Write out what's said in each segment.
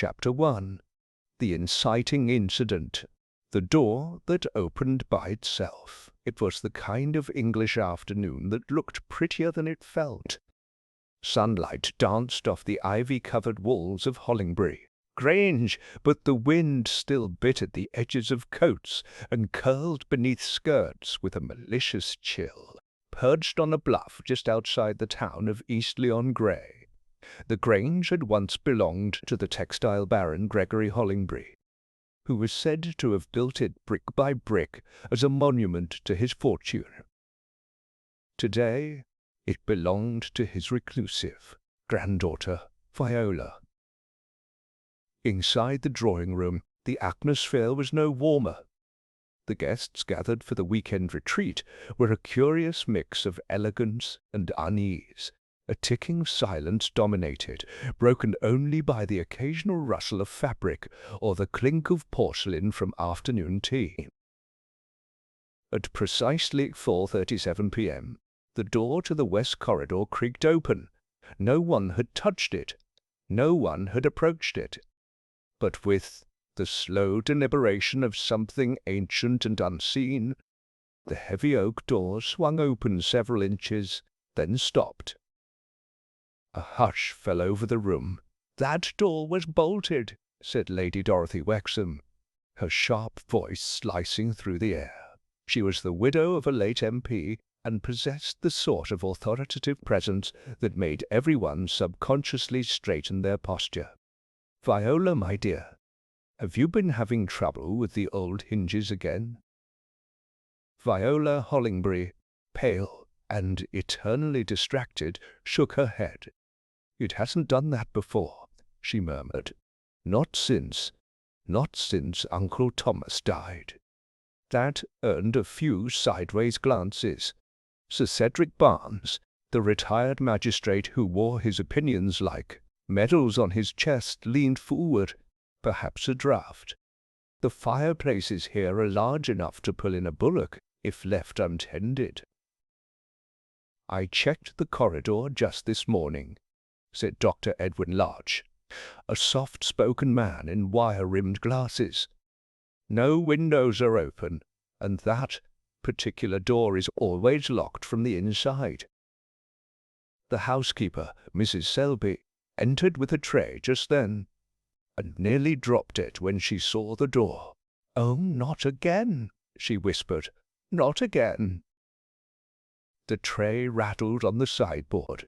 Chapter 1. The Inciting Incident. The door that opened by itself. It was the kind of English afternoon that looked prettier than it felt. Sunlight danced off the ivy-covered walls of Hollingbury Grange, but the wind still bit at the edges of coats and curled beneath skirts with a malicious chill. Perched on a bluff just outside the town of Eastleigh-on-Grey, the Grange had once belonged to the textile baron Gregory Hollingbury, who was said to have built it brick by brick as a monument to his fortune. Today it belonged to his reclusive granddaughter, Viola. Inside the drawing-room, the atmosphere was no warmer. The guests gathered for the weekend retreat were a curious mix of elegance and unease. A ticking silence dominated, broken only by the occasional rustle of fabric or the clink of porcelain from afternoon tea. At precisely 4:37 p.m., the door to the west corridor creaked open. No one had touched it. No one had approached it. But with the slow deliberation of something ancient and unseen, the heavy oak door swung open several inches, then stopped. A hush fell over the room. "That door was bolted," said Lady Dorothy Wexham, her sharp voice slicing through the air. She was the widow of a late MP, and possessed the sort of authoritative presence that made everyone subconsciously straighten their posture. "Viola, my dear, have you been having trouble with the old hinges again?" Viola Hollingbury, pale and eternally distracted, shook her head. "It hasn't done that before," she murmured. Not since Uncle Thomas died." That earned a few sideways glances. Sir Cedric Barnes, the retired magistrate who wore his opinions like medals on his chest, leaned forward. "Perhaps a draught. The fireplaces here are large enough to pull in a bullock if left untended." "I checked the corridor just this morning," said Dr. Edwin Larch, a soft-spoken man in wire-rimmed glasses. "No windows are open, and that particular door is always locked from the inside." The housekeeper, Mrs. Selby, entered with a tray just then, and nearly dropped it when she saw the door. "Oh, not again," she whispered. "Not again." The tray rattled on the sideboard.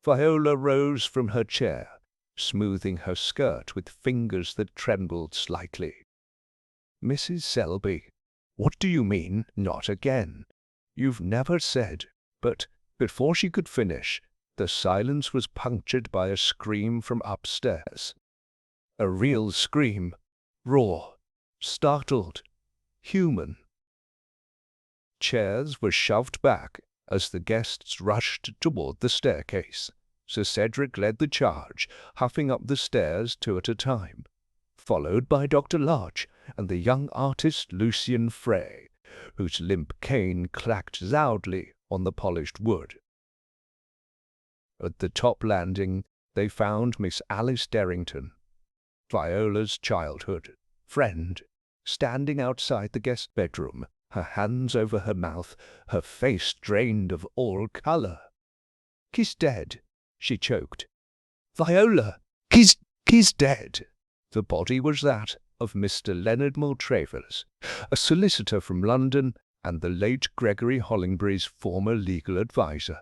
Viola rose from her chair, smoothing her skirt with fingers that trembled slightly. "Mrs. Selby, what do you mean, not again? You've never said—" But before she could finish, the silence was punctured by a scream from upstairs. A real scream, raw, startled, human. Chairs were shoved back as the guests rushed toward the staircase. Sir Cedric led the charge, huffing up the stairs two at a time, followed by Dr. Larch and the young artist Lucian Frey, whose limp cane clacked loudly on the polished wood. At the top landing they found Miss Alice Derrington, Viola's childhood friend, standing outside the guest bedroom, her hands over her mouth, her face drained of all colour. "He's dead," she choked. "Viola, he's dead." The body was that of Mr. Leonard Maltravers, a solicitor from London and the late Gregory Hollingbury's former legal adviser.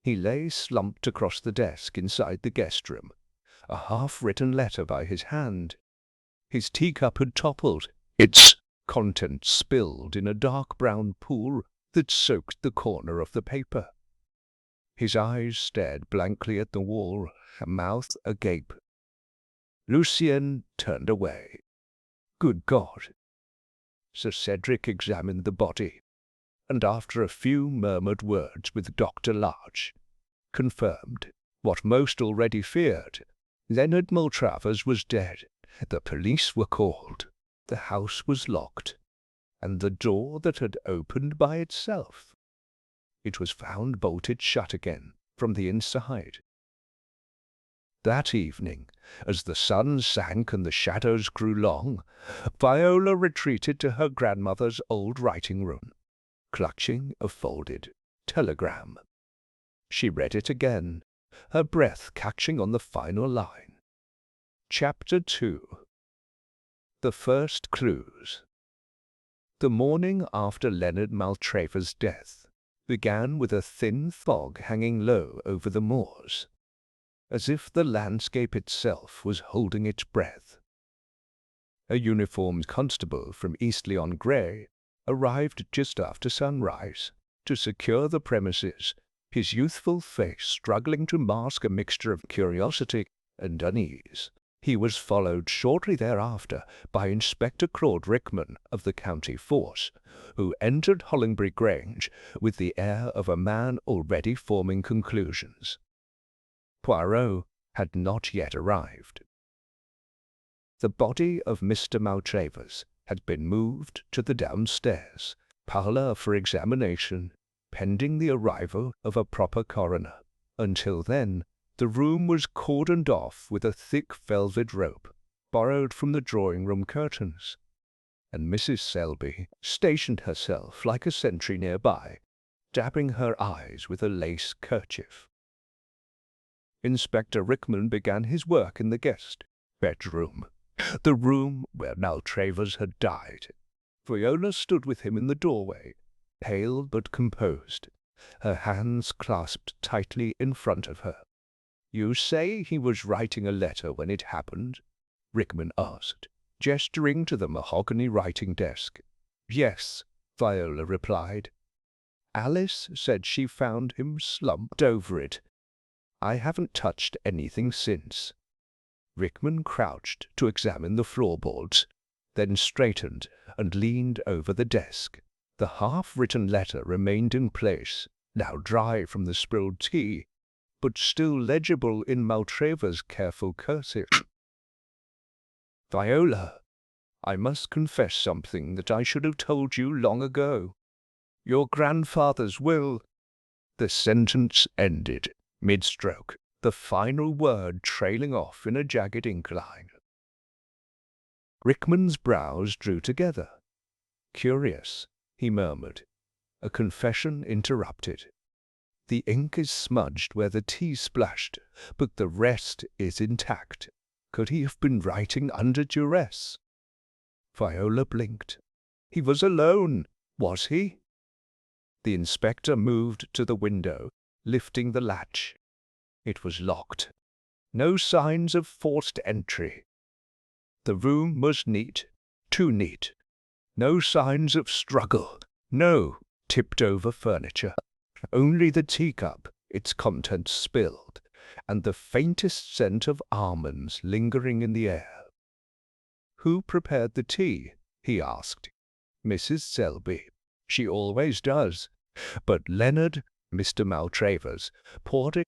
He lay slumped across the desk inside the guest room, a half-written letter by his hand. His teacup had toppled, its contents spilled in a dark brown pool that soaked the corner of the paper. His eyes stared blankly at the wall, a mouth agape. Lucien turned away. "Good God!" Sir Cedric examined the body, and after a few murmured words with Dr. Larch, confirmed what most already feared. Leonard Maltravers was dead. The police were called. The house was locked, and the door that had opened by itself, it was found bolted shut again from the inside. That evening, as the sun sank and the shadows grew long, Viola retreated to her grandmother's old writing-room, clutching a folded telegram. She read it again, her breath catching on the final line. Chapter 2. The First Clues. The morning after Leonard Maltravers' death began with a thin fog hanging low over the moors, as if the landscape itself was holding its breath. A uniformed constable from Eastleigh-on-Grey arrived just after sunrise to secure the premises, his youthful face struggling to mask a mixture of curiosity and unease. He was followed shortly thereafter by Inspector Claude Rickman of the county force, who entered Hollingbury Grange with the air of a man already forming conclusions. Poirot had not yet arrived. The body of Mr. Maltravers had been moved to the downstairs parlour for examination, pending the arrival of a proper coroner. Until then, the room was cordoned off with a thick velvet rope borrowed from the drawing-room curtains, and Mrs. Selby stationed herself like a sentry nearby, dabbing her eyes with a lace kerchief. Inspector Rickman began his work in the guest bedroom, the room where Maltravers had died. Viola stood with him in the doorway, pale but composed, her hands clasped tightly in front of her. "You say he was writing a letter when it happened?" Rickman asked, gesturing to the mahogany writing desk. "Yes," Viola replied. "Alice said she found him slumped over it. I haven't touched anything since." Rickman crouched to examine the floorboards, then straightened and leaned over the desk. The half-written letter remained in place, now dry from the spilled tea, but still legible in Maltravers' careful cursive. "Viola, I must confess something that I should have told you long ago. Your grandfather's will—" The sentence ended mid-stroke, the final word trailing off in a jagged incline. Rickman's brows drew together. "Curious," he murmured. "A confession interrupted. The ink is smudged where the tea splashed, but the rest is intact. Could he have been writing under duress?" Viola blinked. "He was alone, was he?" The inspector moved to the window, lifting the latch. It was locked. No signs of forced entry. The room was neat, too neat. No signs of struggle, no tipped-over furniture. Only the teacup, its contents spilled, and the faintest scent of almonds lingering in the air. "Who prepared the tea?" he asked. "Mrs. Selby. She always does. But Leonard, Mr. Maltravers, poured it."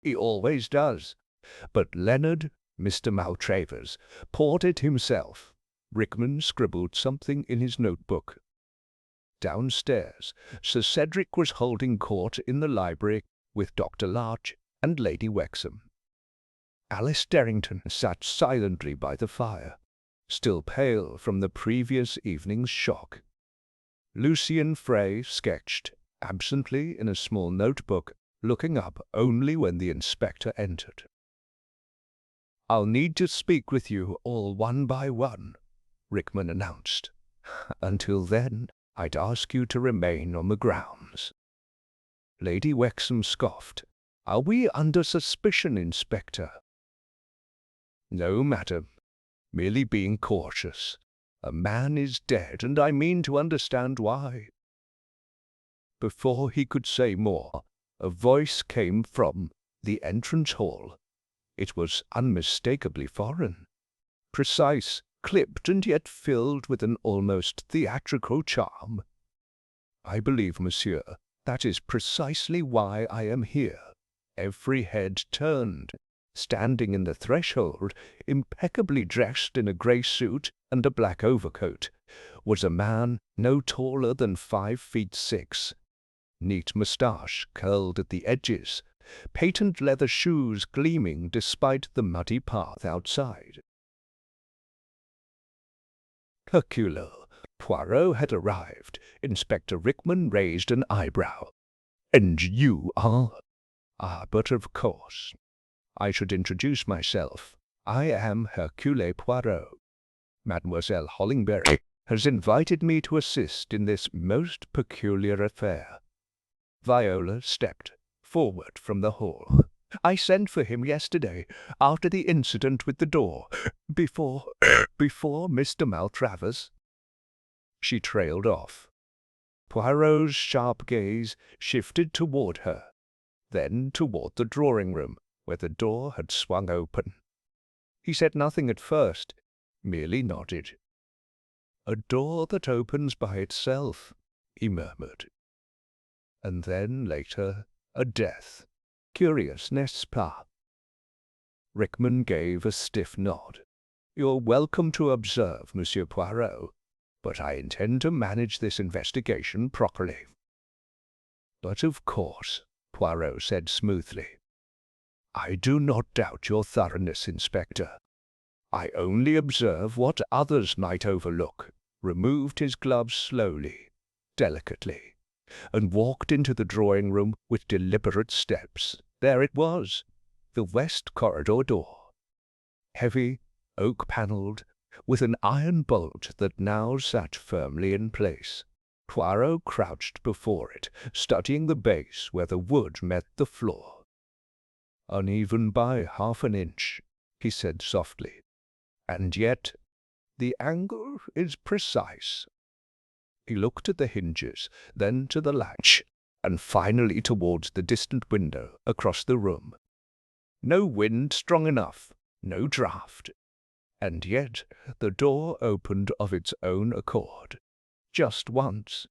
"He always does. But Leonard, Mr. Maltravers, poured it himself." Rickman scribbled something in his notebook. Downstairs, Sir Cedric was holding court in the library with Dr. Larch and Lady Wexham. Alice Derrington sat silently by the fire, still pale from the previous evening's shock. Lucien Frey sketched absently in a small notebook, looking up only when the inspector entered. "I'll need to speak with you all one by one," Rickman announced. "Until then, I'd ask you to remain on the grounds." Lady Wexham scoffed. "Are we under suspicion, Inspector?" "No, madam. Merely being cautious. A man is dead, and I mean to understand why." Before he could say more, a voice came from the entrance hall. It was unmistakably foreign, precise, clipped, and yet filled with an almost theatrical charm. "I believe, monsieur, That is precisely why I am here." Every head turned. Standing in the threshold, impeccably dressed in a grey suit and a black overcoat, was a man no taller than 5 feet 6. Neat moustache curled at the edges, patent leather shoes gleaming despite the muddy path outside. Hercule Poirot had arrived. Inspector Rickman raised an eyebrow. "And you are—" "Ah, but of course. I should introduce myself. I am Hercule Poirot. Mademoiselle Hollingbery has invited me to assist in this most peculiar affair." Viola stepped forward from the hall. "I sent for him yesterday, after the incident with the door, before Mr. Maltravers." She trailed off. Poirot's sharp gaze shifted toward her, then toward the drawing-room, where the door had swung open. He said nothing at first, merely nodded. "A door that opens by itself," he murmured. And then, later, a death. Curious, n'est-ce pas? Rickman gave a stiff nod. "You're welcome to observe, Monsieur Poirot, but I intend to manage this investigation properly." "But of course," Poirot said smoothly. "I do not doubt your thoroughness, Inspector. I only observe what others might overlook," removed his gloves slowly, delicately, and walked into the drawing-room with deliberate steps. There it was, the west corridor door. Heavy, oak-panelled, with an iron bolt that now sat firmly in place. Poirot crouched before it, studying the base where the wood met the floor. "Uneven by half an inch," he said softly. "And yet the angle is precise." He looked at the hinges, then to the latch, and finally towards the distant window across the room. No wind strong enough, no draught. And yet the door opened of its own accord, just once.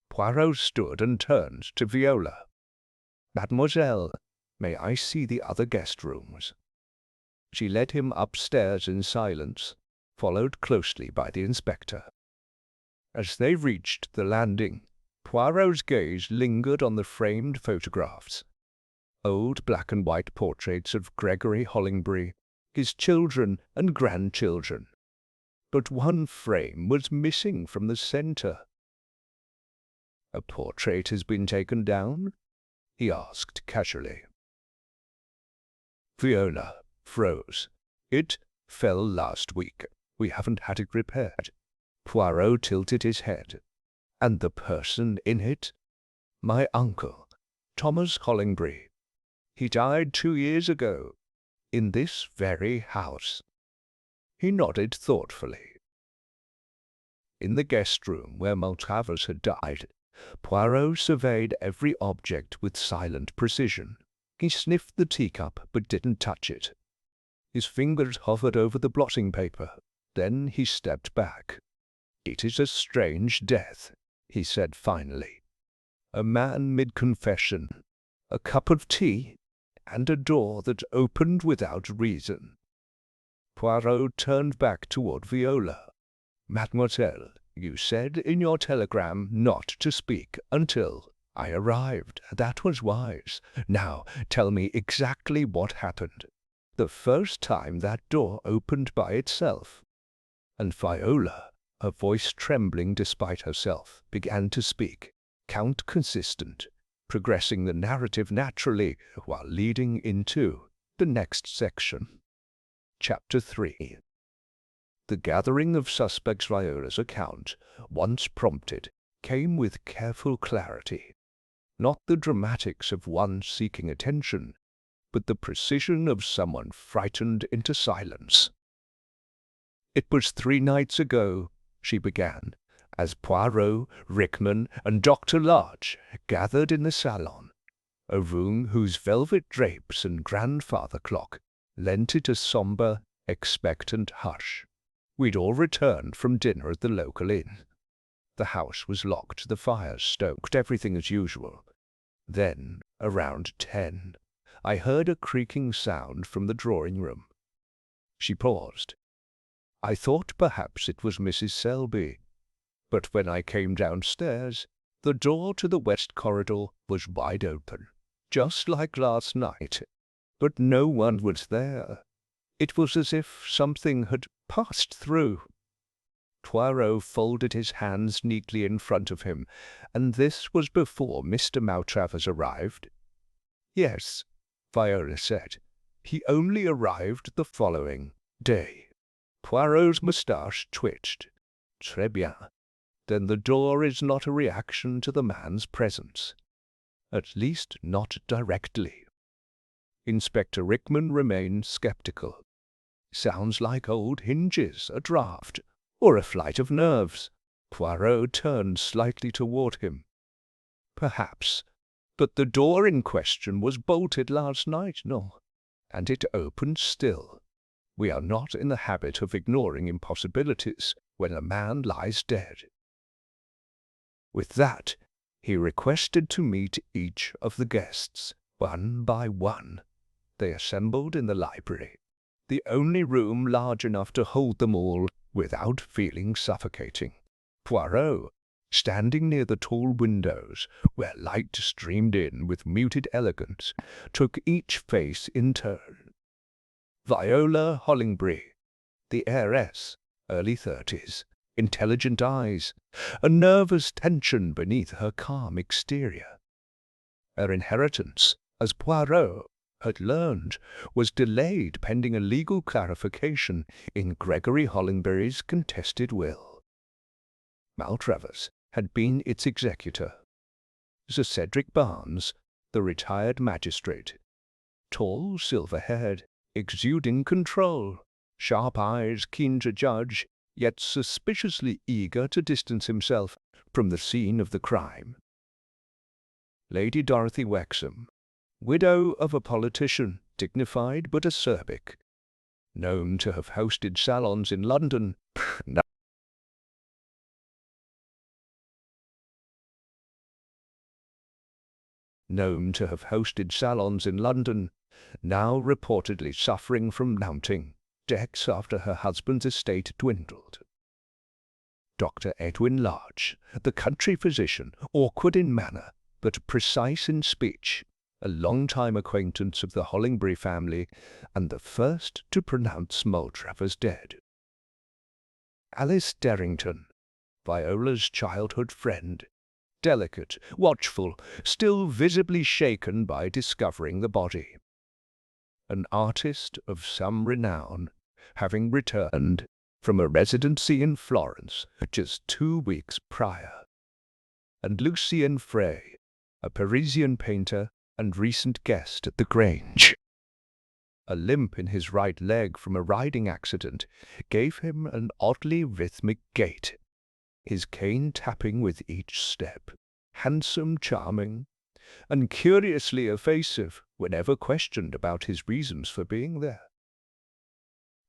Poirot stood and turned to Viola. "Mademoiselle, may I see the other guest rooms?" She led him upstairs in silence, followed closely by the inspector. As they reached the landing, Poirot's gaze lingered on the framed photographs. Old black-and-white portraits of Gregory Hollingbery, his children and grandchildren. But one frame was missing from the centre. "A portrait has been taken down?" he asked casually. Viola froze. "It fell last week. We haven't had it repaired." Poirot tilted his head. "And the person in it?" "My uncle, Thomas Hollingbery. He died 2 years ago, in this very house." He nodded thoughtfully. In the guest-room where Maltravers had died, Poirot surveyed every object with silent precision. He sniffed the teacup, but didn't touch it. His fingers hovered over the blotting paper. Then he stepped back. "It is a strange death," he said finally. "A man mid-confession, a cup of tea, and a door that opened without reason." Poirot turned back toward Viola. "Mademoiselle, you said in your telegram not to speak until I arrived. That was wise. Now tell me exactly what happened. The first time that door opened by itself." And Viola, her voice trembling despite herself, began to speak, count consistent, progressing the narrative naturally while leading into the next section. Chapter 3. The gathering of suspects Viola's account, once prompted, came with careful clarity. Not the dramatics of one seeking attention, but the precision of someone frightened into silence. "It was 3 nights ago," she began, as Poirot, Rickman, and Dr. Larch gathered in the salon, a room whose velvet drapes and grandfather clock lent it a sombre, expectant hush. We'd all returned from dinner at the local inn. The house was locked, the fires stoked, everything as usual. Then, around 10, I heard a creaking sound from the drawing-room. She paused. I thought perhaps it was Mrs. Selby, but when I came downstairs, the door to the west corridor was wide open, just like last night, but no one was there. It was as if something had passed through. Poirot folded his hands neatly in front of him, and this was before Mr. Maltravers arrived. Yes, Viola said. He only arrived the following day. Poirot's moustache twitched. Très bien. Then the door is not a reaction to the man's presence. At least not directly. Inspector Rickman remained skeptical. Sounds like old hinges, a draught, or a flight of nerves. Poirot turned slightly toward him. Perhaps, but the door in question was bolted last night, no, and it opened still. We are not in the habit of ignoring impossibilities when a man lies dead. With that, he requested to meet each of the guests, one by one. They assembled in the library, the only room large enough to hold them all without feeling suffocating. Poirot, standing near the tall windows, where light streamed in with muted elegance, took each face in turn. Viola Hollingbury, the heiress, early 30s, intelligent eyes, a nervous tension beneath her calm exterior. Her inheritance, as Poirot had learned, was delayed pending a legal clarification in Gregory Hollingbury's contested will. Maltravers had been its executor. Sir Cedric Barnes, the retired magistrate, tall, silver-haired, exuding control, sharp eyes, keen to judge, yet suspiciously eager to distance himself from the scene of the crime. Lady Dorothy Wexham, widow of a politician, dignified but acerbic, known to have hosted salons in London, now reportedly suffering from mounting debts after her husband's estate dwindled. Dr. Edwin Larch, the country physician, awkward in manner, but precise in speech, a long-time acquaintance of the Hollingbury family, and the first to pronounce Maltravers dead. Alice Derrington, Viola's childhood friend, delicate, watchful, still visibly shaken by discovering the body. An artist of some renown, having returned from a residency in Florence just 2 weeks prior. And Lucien Frey, a Parisian painter and recent guest at the Grange. A limp in his right leg from a riding accident gave him an oddly rhythmic gait, his cane tapping with each step, handsome, charming, and curiously evasive whenever questioned about his reasons for being there.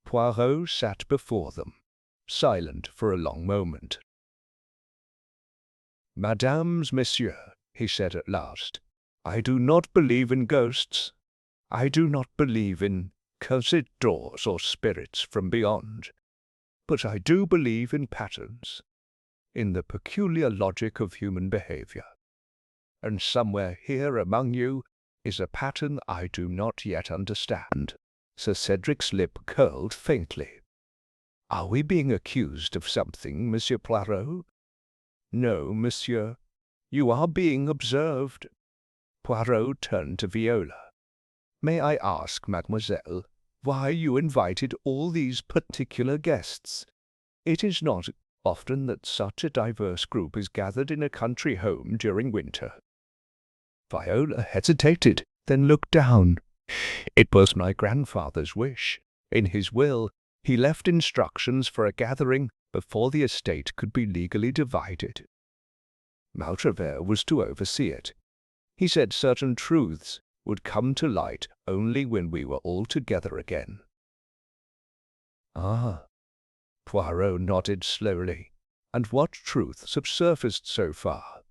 Poirot sat before them, silent for a long moment. "Madames, messieurs," he said at last, "I do not believe in ghosts. I do not believe in cursed doors or spirits from beyond. But I do believe in patterns, in the peculiar logic of human behavior. And somewhere here among you is a pattern I do not yet understand." Sir Cedric's lip curled faintly. "Are we being accused of something, Monsieur Poirot?" "No, monsieur. You are being observed." Poirot turned to Viola. "May I ask, mademoiselle, why you invited all these particular guests? It is not often that such a diverse group is gathered in a country home during winter." Viola hesitated, then looked down. "It was my grandfather's wish. In his will, he left instructions for a gathering before the estate could be legally divided. Maltravers was to oversee it. He said certain truths would come to light only when we were all together again." "Ah." Poirot nodded slowly. And what truths have surfaced so far?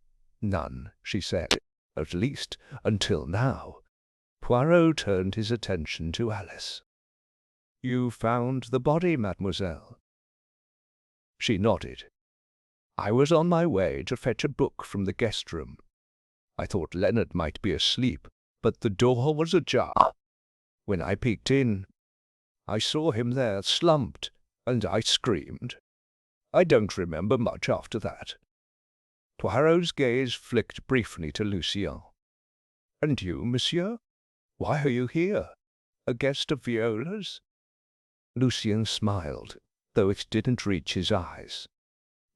None, she said, at least until now. Poirot turned his attention to Alice. You found the body, mademoiselle? She nodded. I was on my way to fetch a book from the guest room. I thought Leonard might be asleep, but the door was ajar. When I peeked in, I saw him there slumped, and I screamed. I don't remember much after that. Poirot's gaze flicked briefly to Lucien. And you, monsieur? Why are you here? A guest of Viola's? Lucien smiled, though it didn't reach his eyes.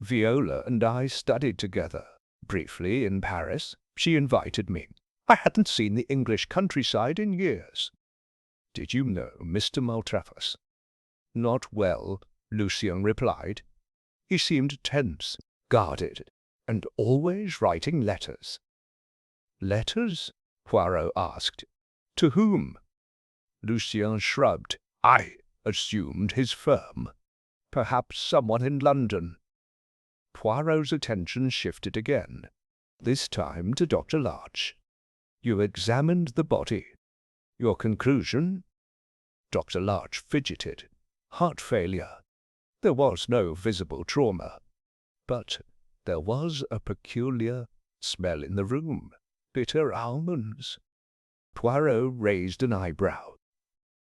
Viola and I studied together, briefly in Paris. She invited me. I hadn't seen the English countryside in years. Did you know Mr. Maltravers? Not well, Lucien replied. He seemed tense, guarded, and always writing letters. Letters? Poirot asked. To whom? Lucien shrugged. I assumed his firm. Perhaps someone in London. Poirot's attention shifted again, this time to Dr. Larch. You examined the body. Your conclusion? Dr. Larch fidgeted. Heart failure. There was no visible trauma. But there was a peculiar smell in the room. Bitter almonds. Poirot raised an eyebrow,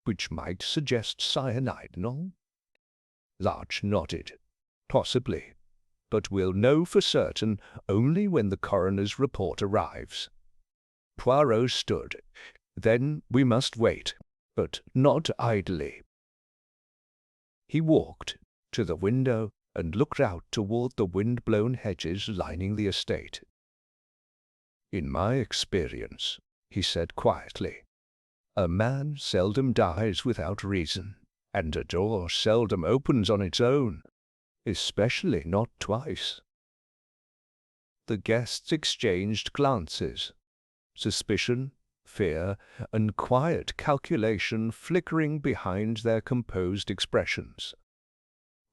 which might suggest cyanide, no? Larch nodded. Possibly, but we'll know for certain only when the coroner's report arrives. Poirot stood. Then we must wait, but not idly. He walked to the window and looked out toward the wind-blown hedges lining the estate. In my experience, he said quietly, a man seldom dies without reason, and a door seldom opens on its own, especially not twice. The guests exchanged glances, suspicion, fear, and quiet calculation flickering behind their composed expressions.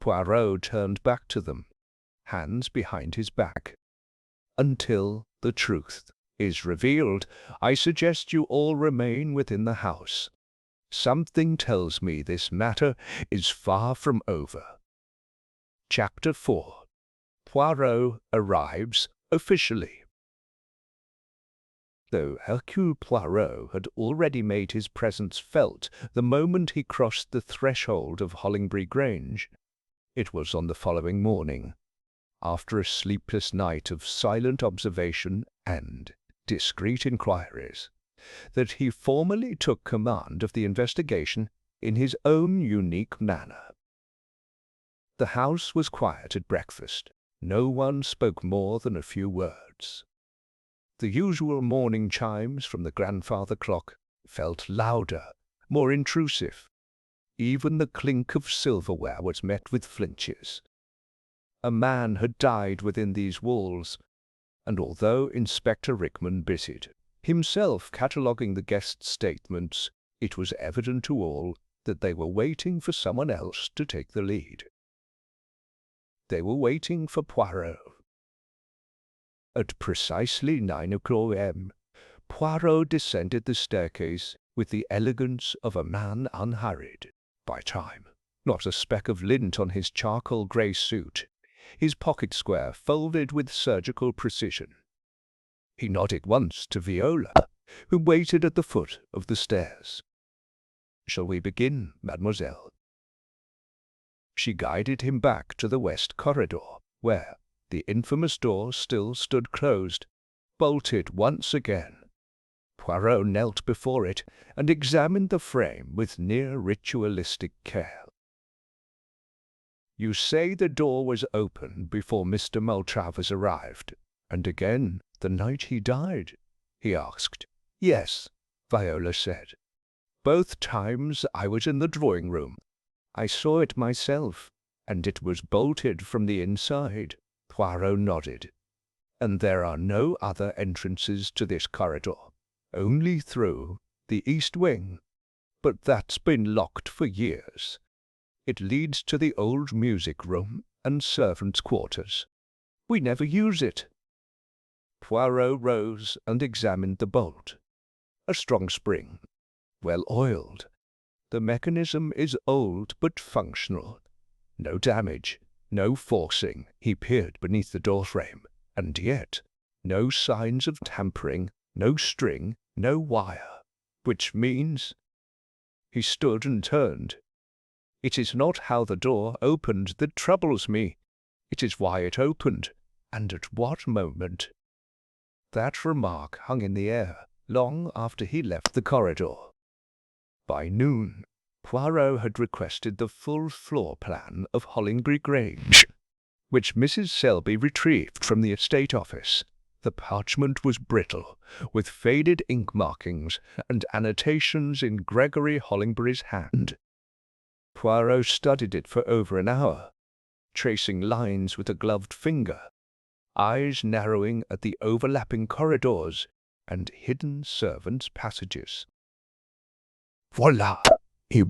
Poirot turned back to them, hands behind his back. Until the truth is revealed, I suggest you all remain within the house. Something tells me this matter is far from over. Chapter 4. Poirot arrives officially. Though Hercule Poirot had already made his presence felt the moment he crossed the threshold of Hollingbury Grange, it was on the following morning, after a sleepless night of silent observation and discreet inquiries, that he formally took command of the investigation in his own unique manner. The house was quiet at breakfast. No one spoke more than a few words. The usual morning chimes from the grandfather clock felt louder, more intrusive. Even the clink of silverware was met with flinches. A man had died within these walls, and although Inspector Rickman busied himself cataloguing the guests' statements, it was evident to all that they were waiting for someone else to take the lead. They were waiting for Poirot. At precisely 9 o'clock a.m., Poirot descended the staircase with the elegance of a man unhurried by time. Not a speck of lint on his charcoal grey suit, his pocket square folded with surgical precision. He nodded once to Viola, who waited at the foot of the stairs. "Shall we begin, mademoiselle?" She guided him back to the west corridor, where the infamous door still stood closed, bolted once again. Poirot knelt before it and examined the frame with near ritualistic care. "You say the door was open before Mr. Maltravers arrived, and again the night he died?" he asked. "Yes," Viola said. "Both times I was in the drawing-room. I saw it myself, and it was bolted from the inside." Poirot nodded. "And there are no other entrances to this corridor, only through the east wing. But that's been locked for years. It leads to the old music room and servants' quarters. We never use it." Poirot rose and examined the bolt. A strong spring, well oiled. The mechanism is old but functional. No damage, no forcing. He peered beneath the doorframe, and yet no signs of tampering, no string, no wire. Which means... He stood and turned. "It is not how the door opened that troubles me. It is why it opened, and at what moment." That remark hung in the air long after he left the corridor. By noon, Poirot had requested the full floor plan of Hollingbury Grange, which Mrs. Selby retrieved from the estate office. The parchment was brittle, with faded ink markings and annotations in Gregory Hollingbury's hand. Poirot studied it for over an hour, tracing lines with a gloved finger, eyes narrowing at the overlapping corridors and hidden servants' passages. "Voila!" he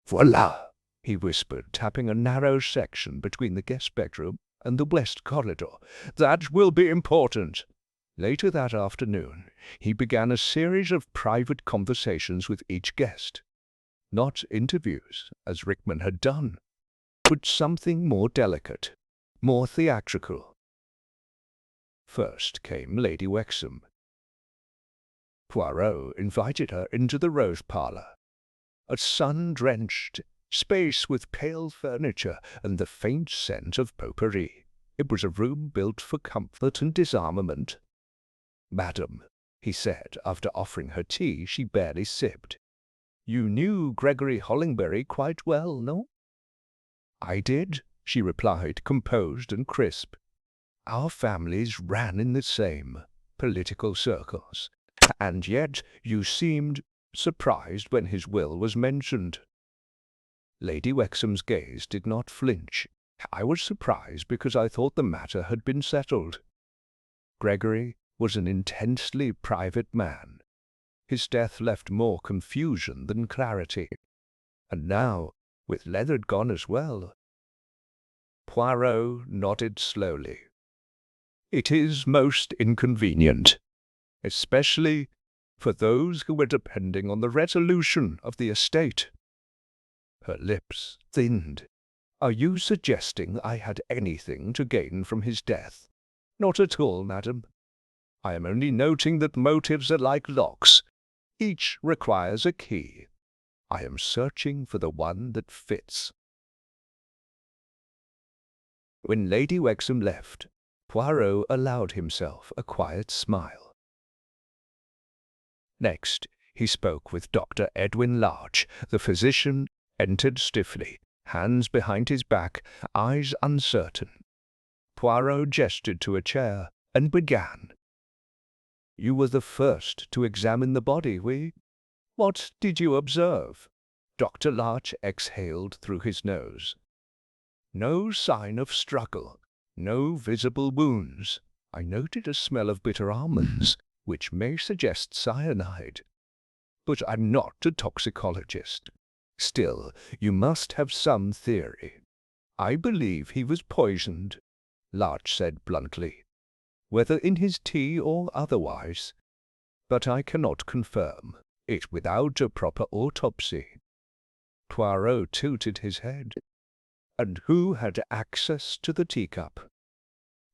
"Voila!" he whispered, tapping a narrow section between the guest bedroom and the west corridor. "That will be important." Later that afternoon, he began a series of private conversations with each guest. Not interviews, as Rickman had done, but something more delicate, more theatrical. First came Lady Wexham. Poirot invited her into the rose parlour. A sun-drenched space with pale furniture and the faint scent of potpourri. It was a room built for comfort and disarmament. "Madam," he said, after offering her tea she barely sipped, "you knew Gregory Hollingbury quite well, no?" "I did," she replied, composed and crisp. "Our families ran in the same political circles, and yet you seemed surprised when his will was mentioned." Lady Wexham's gaze did not flinch. "I was surprised because I thought the matter had been settled. Gregory was an intensely private man. His death left more confusion than clarity. And now, with Leonard gone as well..." Poirot nodded slowly. "It is most inconvenient, especially for those who were depending on the resolution of the estate." Her lips thinned. "Are you suggesting I had anything to gain from his death?" "Not at all, madam. I am only noting that motives are like locks. Each requires a key. I am searching for the one that fits." When Lady Wexham left, Poirot allowed himself a quiet smile. Next, he spoke with Dr. Edwin Larch. The physician entered stiffly, hands behind his back, eyes uncertain. Poirot gestured to a chair and began. "You were the first to examine the body, What did you observe?" Dr. Larch exhaled through his nose. "No sign of struggle, no visible wounds. I noted a smell of bitter almonds, which may suggest cyanide. But I'm not a toxicologist. Still, you must have some theory." "I believe he was poisoned," Larch said bluntly, "whether in his tea or otherwise. But I cannot confirm it without a proper autopsy." Poirot tilted his head. "And who had access to the teacup?"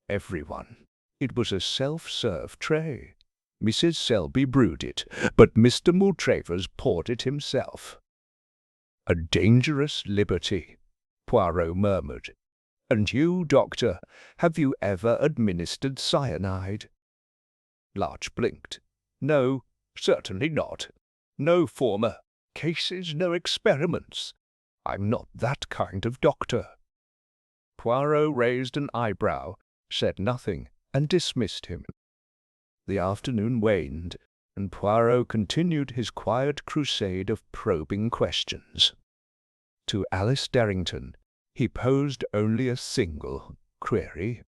"Everyone. It was a self-serve tray. Mrs. Selby brewed it, but Mr. Maltravers poured it himself." "A dangerous liberty," Poirot murmured. "And you, doctor, have you ever administered cyanide?" Larch blinked. "No, certainly not. No former cases, no experiments. I'm not that kind of doctor." Poirot raised an eyebrow, said nothing, and dismissed him. The afternoon waned, and Poirot continued his quiet crusade of probing questions. To Alice Derrington he posed only a single query.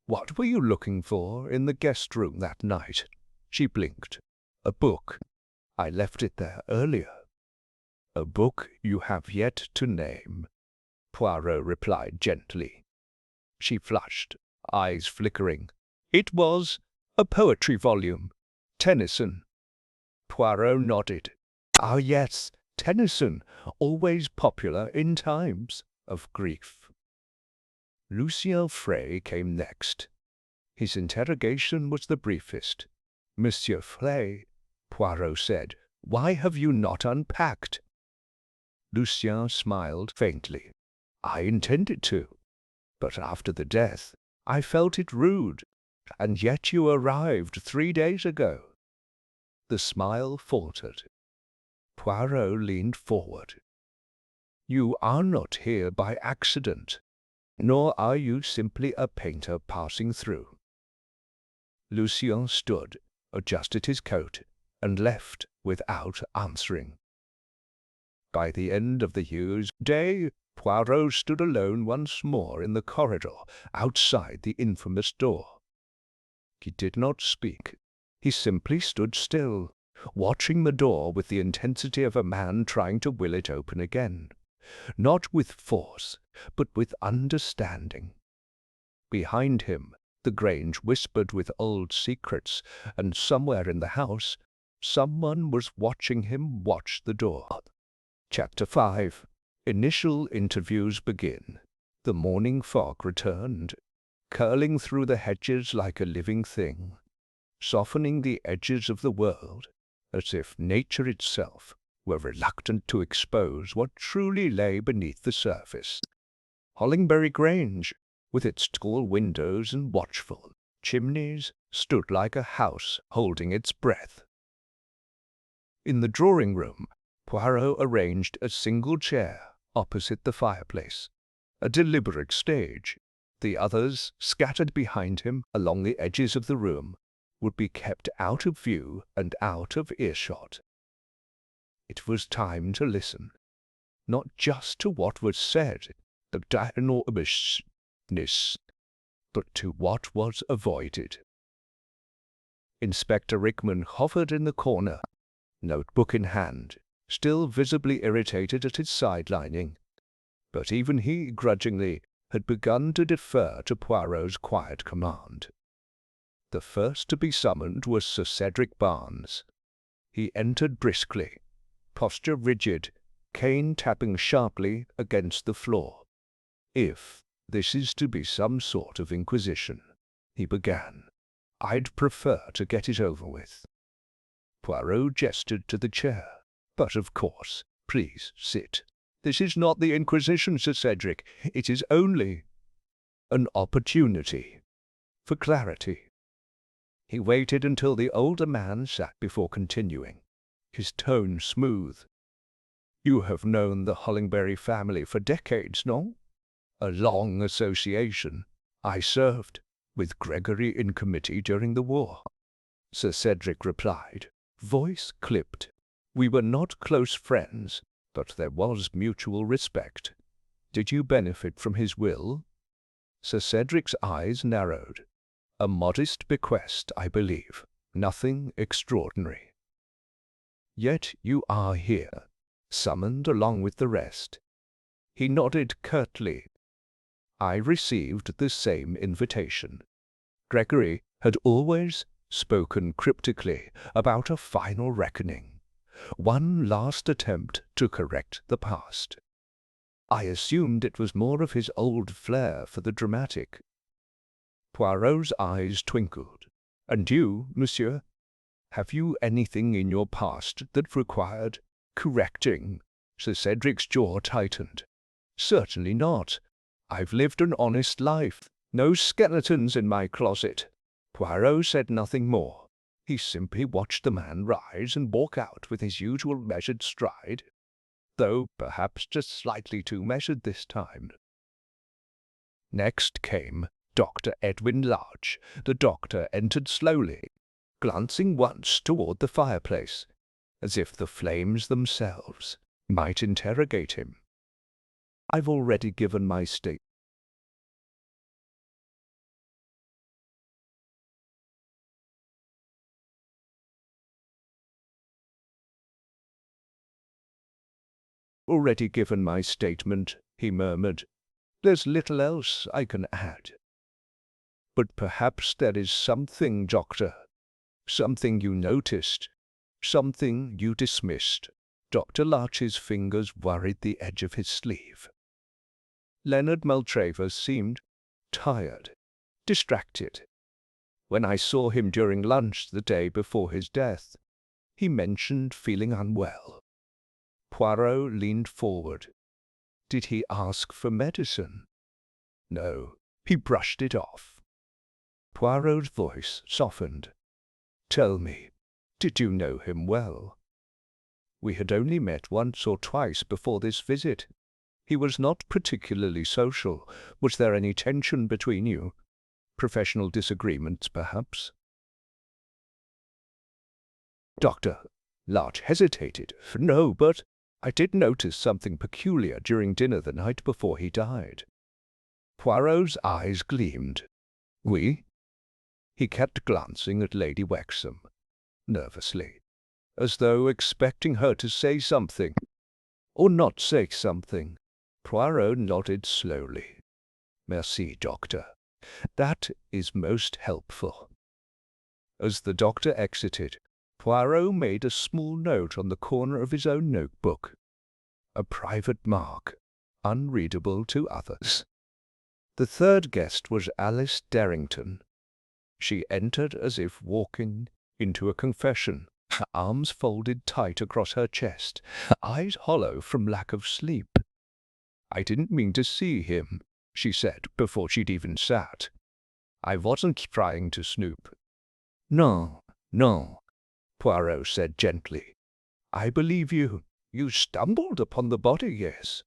"What were you looking for in the guest room that night?" She blinked. "A book. I left it there earlier." "A book you have yet to name," Poirot replied gently. She flushed, eyes flickering. "It was a poetry volume. Tennyson." Poirot nodded. "Ah, yes, Tennyson, always popular in times of grief." Lucien Frey came next. His interrogation was the briefest. "Monsieur Frey," Poirot said, "why have you not unpacked?" Lucien smiled faintly. "I intended to, but after the death I felt it rude, and yet you arrived 3 days ago." The smile faltered. Poirot leaned forward. "You are not here by accident, nor are you simply a painter passing through." Lucien stood, adjusted his coat, and left without answering. By the end of the year's day, Poirot stood alone once more in the corridor outside the infamous door. He did not speak. He simply stood still, watching the door with the intensity of a man trying to will it open again, not with force, but with understanding. Behind him, the Grange whispered with old secrets, and somewhere in the house, someone was watching him watch the door. Chapter 5. Initial interviews begin. The morning fog returned, curling through the hedges like a living thing, softening the edges of the world, as if nature itself were reluctant to expose what truly lay beneath the surface. Hollingbury Grange, with its tall windows and watchful chimneys, stood like a house holding its breath. In the drawing-room, Poirot arranged a single chair opposite the fireplace, a deliberate stage. The others, scattered behind him along the edges of the room, would be kept out of view and out of earshot. It was time to listen, not just to what was said, the dynamicness, but to what was avoided. Inspector Rickman hovered in the corner, notebook in hand, still visibly irritated at his sidelining, but even he grudgingly had begun to defer to Poirot's quiet command. The first to be summoned was Sir Cedric Barnes. He entered briskly, posture rigid, cane tapping sharply against the floor. "If this is to be some sort of inquisition," he began, "I'd prefer to get it over with." Poirot gestured to the chair. "But of course, please sit. This is not the Inquisition, Sir Cedric. It is only an opportunity for clarity." He waited until the older man sat before continuing, his tone smooth. "You have known the Hollingbury family for decades, no? A long association. I served with Gregory in committee during the war," Sir Cedric replied, voice clipped. "We were not close friends, but there was mutual respect. Did you benefit from his will?" Sir Cedric's eyes narrowed. "A modest bequest, I believe. Nothing extraordinary." "Yet you are here, summoned along with the rest." He nodded curtly. "I received the same invitation." Gregory had always spoken cryptically about a final reckoning, one last attempt to correct the past. I assumed it was more of his old flair for the dramatic. Poirot's eyes twinkled. "And you, monsieur? Have you anything in your past that required correcting?" Sir Cedric's jaw tightened. "Certainly not. I've lived an honest life. No skeletons in my closet." Poirot said nothing more. He simply watched the man rise and walk out with his usual measured stride, though perhaps just slightly too measured this time. Next came Dr. Edwin Larch. The doctor entered slowly, glancing once toward the fireplace, as if the flames themselves might interrogate him. "I've already given my statement." already given my statement," he murmured. "There's little else I can add." "But perhaps there is something, Doctor. Something you noticed. Something you dismissed." Dr. Larch's fingers worried the edge of his sleeve. Leonard Maltravers seemed tired, distracted. When I saw him during lunch the day before his death, he mentioned feeling unwell. Poirot leaned forward. Did he ask for medicine? No, he brushed it off. Poirot's voice softened. "Tell me, did you know him well?" "We had only met once or twice before this visit. He was not particularly social. Was there any tension between you? Professional disagreements, perhaps?" Dr. Larch hesitated. "No, but I did notice something peculiar during dinner the night before he died." Poirot's eyes gleamed. "Oui?" He kept glancing at Lady Wexham, nervously, as though expecting her to say something, or not say something. Poirot nodded slowly. "Merci, Doctor. That is most helpful." As the doctor exited, Poirot made a small note on the corner of his own notebook. A private mark, unreadable to others. The third guest was Alice Derrington. She entered as if walking into a confession, her arms folded tight across her chest, her eyes hollow from lack of sleep. "I didn't mean to see him," she said before she'd even sat. "I wasn't trying to snoop." "No, no," Poirot said gently. "I believe you. You stumbled upon the body, yes.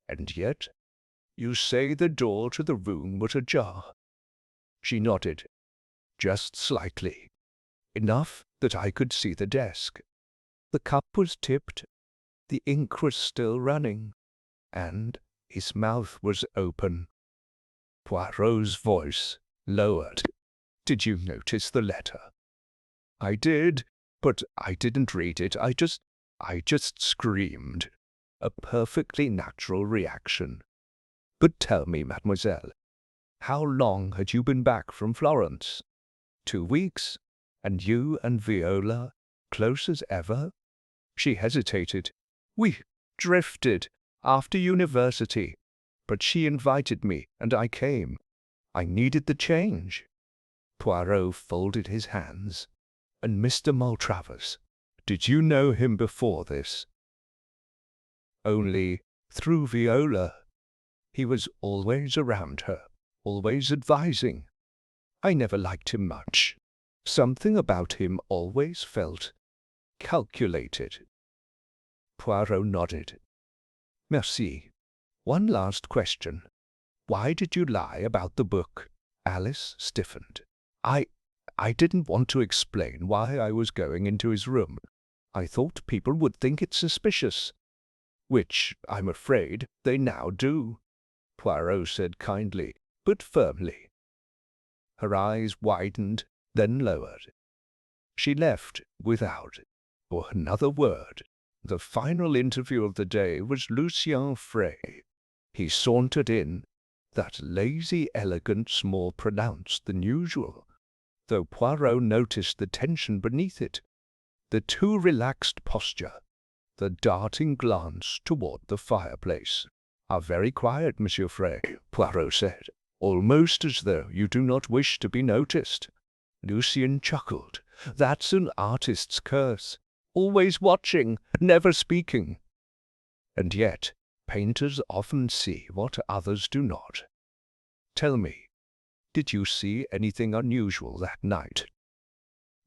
And yet, you say the door to the room was ajar." She nodded, just slightly, enough that I could see the desk. The cup was tipped, the ink was still running, and his mouth was open. Poirot's voice lowered. "Did you notice the letter?" "I did, but I didn't read it. I just screamed. A perfectly natural reaction. But tell me, mademoiselle, how long had you been back from Florence?" 2 weeks. And you and Viola close as ever?" She hesitated. "We drifted after university, but she invited me, and I came. I needed the change." Poirot folded his hands. "And Mr. Maltravers, did you know him before this?" "Only through Viola. He was always around her, always advising. I never liked him much. Something about him always felt calculated." Poirot nodded. "Merci. One last question. Why did you lie about the book?" Alice stiffened. I didn't want to explain why I was going into his room. I thought people would think it suspicious. Which, I'm afraid, they now do," Poirot said kindly, but firmly. Her eyes widened, then lowered. She left without another word. The final interview of the day was Lucien Frey. He sauntered in, that lazy elegance more pronounced than usual, though Poirot noticed the tension beneath it, the too relaxed posture, the darting glance toward the fireplace. "Are very quiet, Monsieur Frey," Poirot said, "almost as though you do not wish to be noticed." Lucien chuckled. "That's an artist's curse. Always watching, never speaking. And yet, painters often see what others do not. Tell me, did you see anything unusual that night?"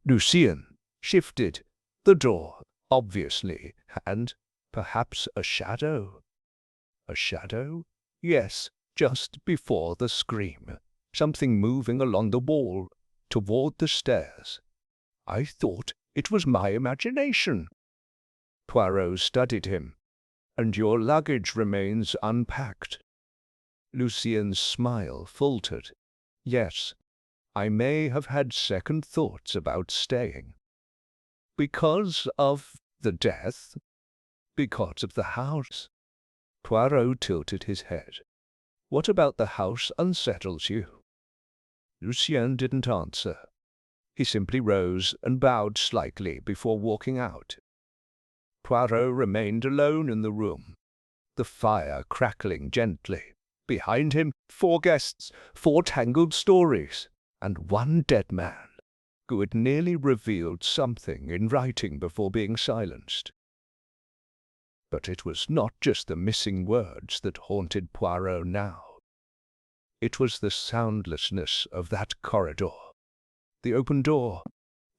Lucien shifted. The door, obviously, and perhaps a shadow. A shadow? Yes, just before the scream. Something moving along the wall, toward the stairs. I thought it was my imagination." Poirot studied him. "And your luggage remains unpacked?" Lucien's smile faltered. "Yes, I may have had second thoughts about staying." "Because of the death?" Because of the house. Poirot tilted his head. What about the house unsettles you? Lucien didn't answer. He simply rose and bowed slightly before walking out. Poirot remained alone in the room, the fire crackling gently. Behind him, 4 guests, 4 tangled stories, and 1 dead man, who had nearly revealed something in writing before being silenced. But it was not just the missing words that haunted Poirot now. It was the soundlessness of that corridor, the open door,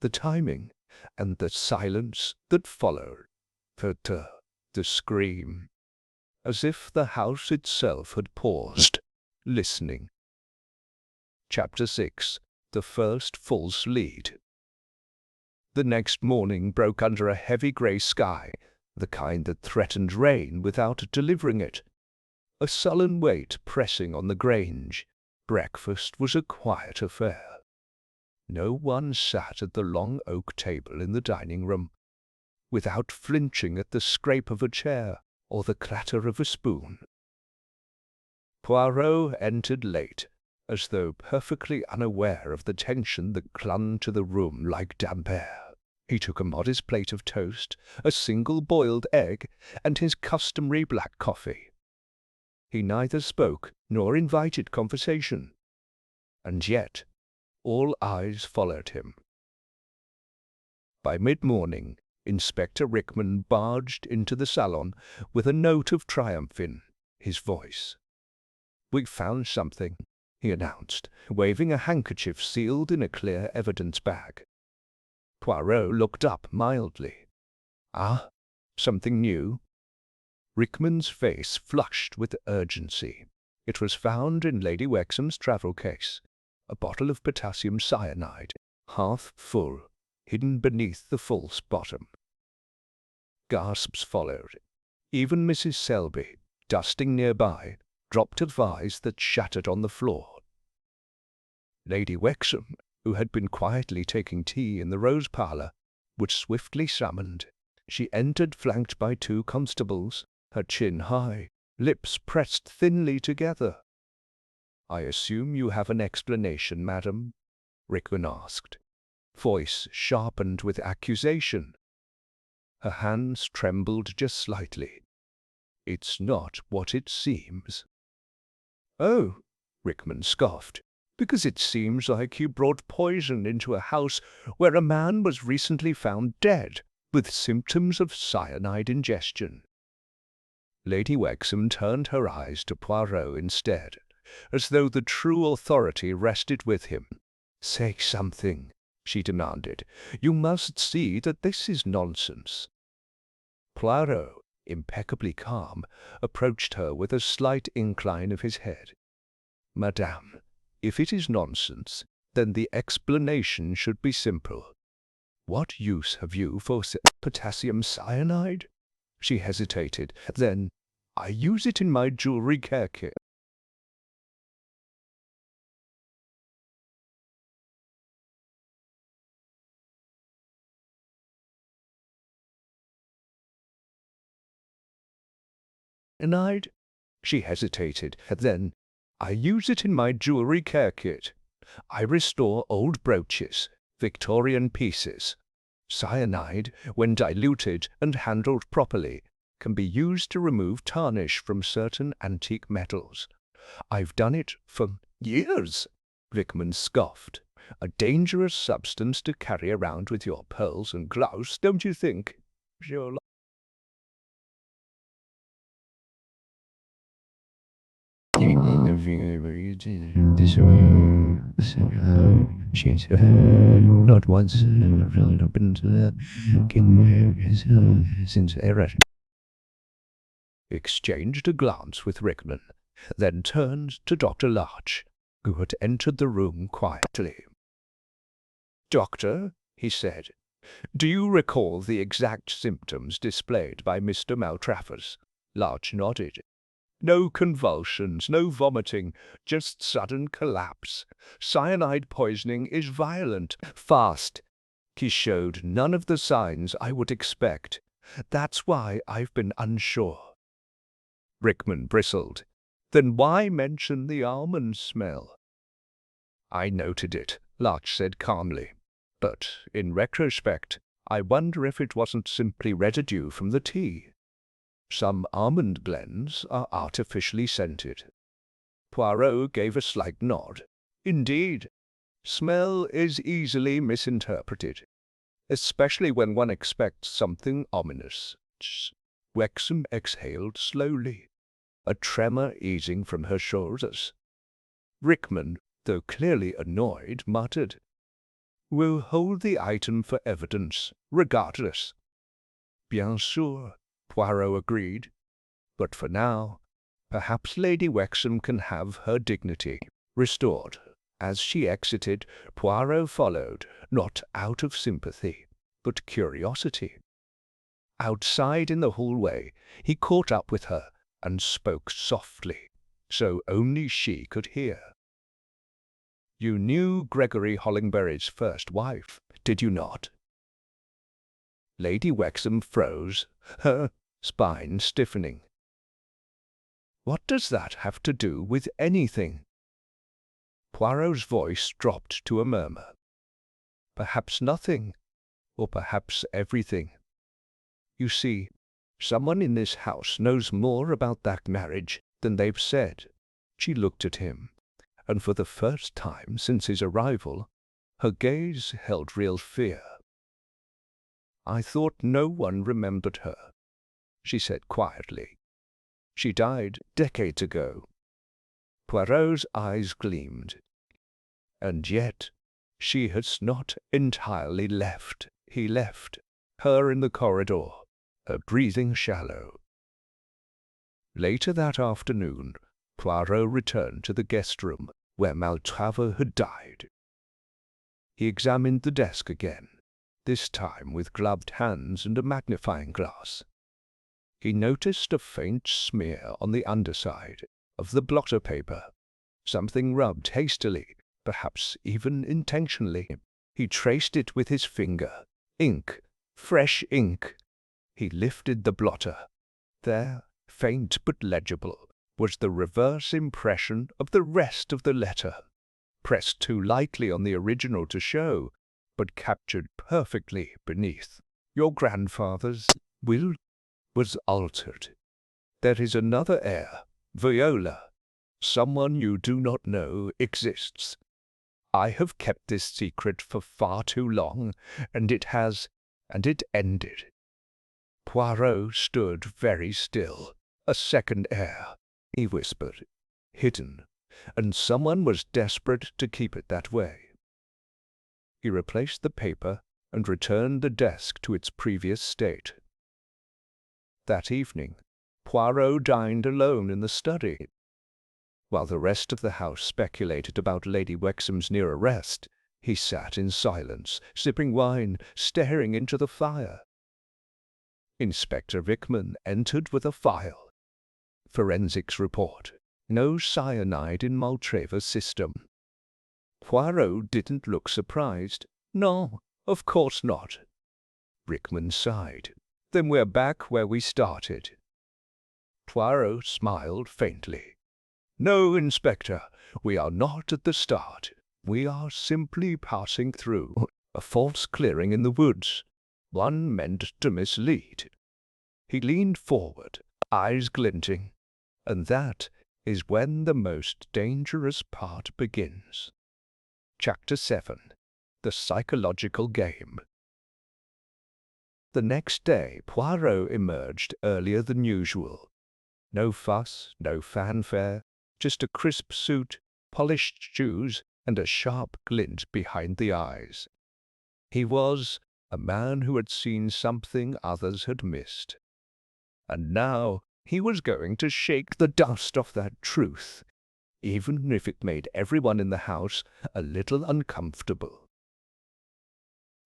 the timing, and the silence that followed. The scream, as if the house itself had paused, listening. Chapter 6. The First False Lead. The next morning broke under a heavy grey sky, the kind that threatened rain without delivering it. A sullen weight pressing on the Grange. Breakfast was a quiet affair. No one sat at the long oak table in the dining-room, without flinching at the scrape of a chair or the clatter of a spoon. Poirot entered late, as though perfectly unaware of the tension that clung to the room like damp air. He took a modest plate of toast, a single boiled egg, and his customary black coffee. He neither spoke nor invited conversation, and yet all eyes followed him. By mid-morning, Inspector Rickman barged into the salon with a note of triumph in his voice. "We've found something," he announced, waving a handkerchief sealed in a clear evidence bag. Poirot looked up mildly. "Ah, something new?" Rickman's face flushed with urgency. It was found in Lady Wexham's travel case, a bottle of potassium cyanide, half full, hidden beneath the false bottom. Gasps followed. Even Mrs. Selby, dusting nearby, dropped a vase that shattered on the floor. Lady Wexham, who had been quietly taking tea in the rose parlour, was swiftly summoned. She entered flanked by 2 constables, her chin high, lips pressed thinly together. "I assume you have an explanation, madam?" Rickman asked, voice sharpened with accusation. Her hands trembled just slightly. "It's not what it seems." "Oh," Rickman scoffed, "because it seems like you brought poison into a house where a man was recently found dead with symptoms of cyanide ingestion." Lady Wexham turned her eyes to Poirot instead, as though the true authority rested with him. "Say something," she demanded. "You must see that this is nonsense." Poirot, impeccably calm, approached her with a slight incline of his head. "Madame, if it is nonsense, then the explanation should be simple. What use have you for potassium cyanide?" She hesitated. "Then, I use it in my jewelry care kit." "Cyanide?" She hesitated. "Then, I use it in my jewelry care kit. I restore old brooches, Victorian pieces. Cyanide, when diluted and handled properly, can be used to remove tarnish from certain antique metals. I've done it for years," Rickman scoffed. "A dangerous substance to carry around with your pearls and gloves, don't you think, Sherlock?" Not once since exchanged a glance with Rickman, then turned to Dr. Larch, who had entered the room quietly. "Doctor," he said, "do you recall the exact symptoms displayed by Mr. Maltravers?" Larch nodded. "No convulsions, no vomiting, just sudden collapse. Cyanide poisoning is violent, fast. He showed none of the signs I would expect. That's why I've been unsure." Rickman bristled. "Then why mention the almond smell?" "I noted it," Larch said calmly. "But in retrospect, I wonder if it wasn't simply residue from the tea. Some almond blends are artificially scented." Poirot gave a slight nod. "Indeed, smell is easily misinterpreted, especially when one expects something ominous." Wexam exhaled slowly, a tremor easing from her shoulders. Rickman, though clearly annoyed, muttered, "We'll hold the item for evidence, regardless." "Bien sûr," Poirot agreed. "But for now, perhaps Lady Wexam can have her dignity restored." As she exited, Poirot followed, not out of sympathy, but curiosity. Outside in the hallway, he caught up with her and spoke softly, so only she could hear. "You knew Gregory Hollingbury's first wife, did you not?" Lady Wexam froze, her spine stiffening. "What does that have to do with anything?" Poirot's voice dropped to a murmur. "Perhaps nothing, or perhaps everything. You see, someone in this house knows more about that marriage than they've said." She looked at him, and for the first time since his arrival, her gaze held real fear. "I thought no one remembered her," she said quietly. "She died decades ago." Poirot's eyes gleamed. "And yet she has not entirely left." He left her in the corridor, her breathing shallow. Later that afternoon, Poirot returned to the guest room where Maltravers had died. He examined the desk again, this time with gloved hands and a magnifying glass. He noticed a faint smear on the underside of the blotter paper, something rubbed hastily, perhaps even intentionally. He traced it with his finger. Ink, fresh ink. He lifted the blotter. There, faint but legible, was the reverse impression of the rest of the letter, pressed too lightly on the original to show, but captured perfectly beneath. "Your grandfather's will was altered. There is another heir, Viola. Someone you do not know exists. I have kept this secret for far too long, and it ended." Poirot stood very still. "A second heir," he whispered, "hidden, and someone was desperate to keep it that way." He replaced the paper and returned the desk to its previous state. That evening, Poirot dined alone in the study. While the rest of the house speculated about Lady Wexam's near arrest, he sat in silence, sipping wine, staring into the fire. Inspector Rickman entered with a file. Forensics report. No cyanide in Maltravers' system. Poirot didn't look surprised. "No, of course not." Rickman sighed. "Then we're back where we started." Poirot smiled faintly. "No, Inspector, we are not at the start. We are simply passing through a false clearing in the woods, one meant to mislead." He leaned forward, eyes glinting, "and that is when the most dangerous part begins." Chapter 7. The Psychological Game. The next day Poirot emerged earlier than usual. No fuss, no fanfare, just a crisp suit, polished shoes, and a sharp glint behind the eyes. He was a man who had seen something others had missed. And now he was going to shake the dust off that truth, even if it made everyone in the house a little uncomfortable.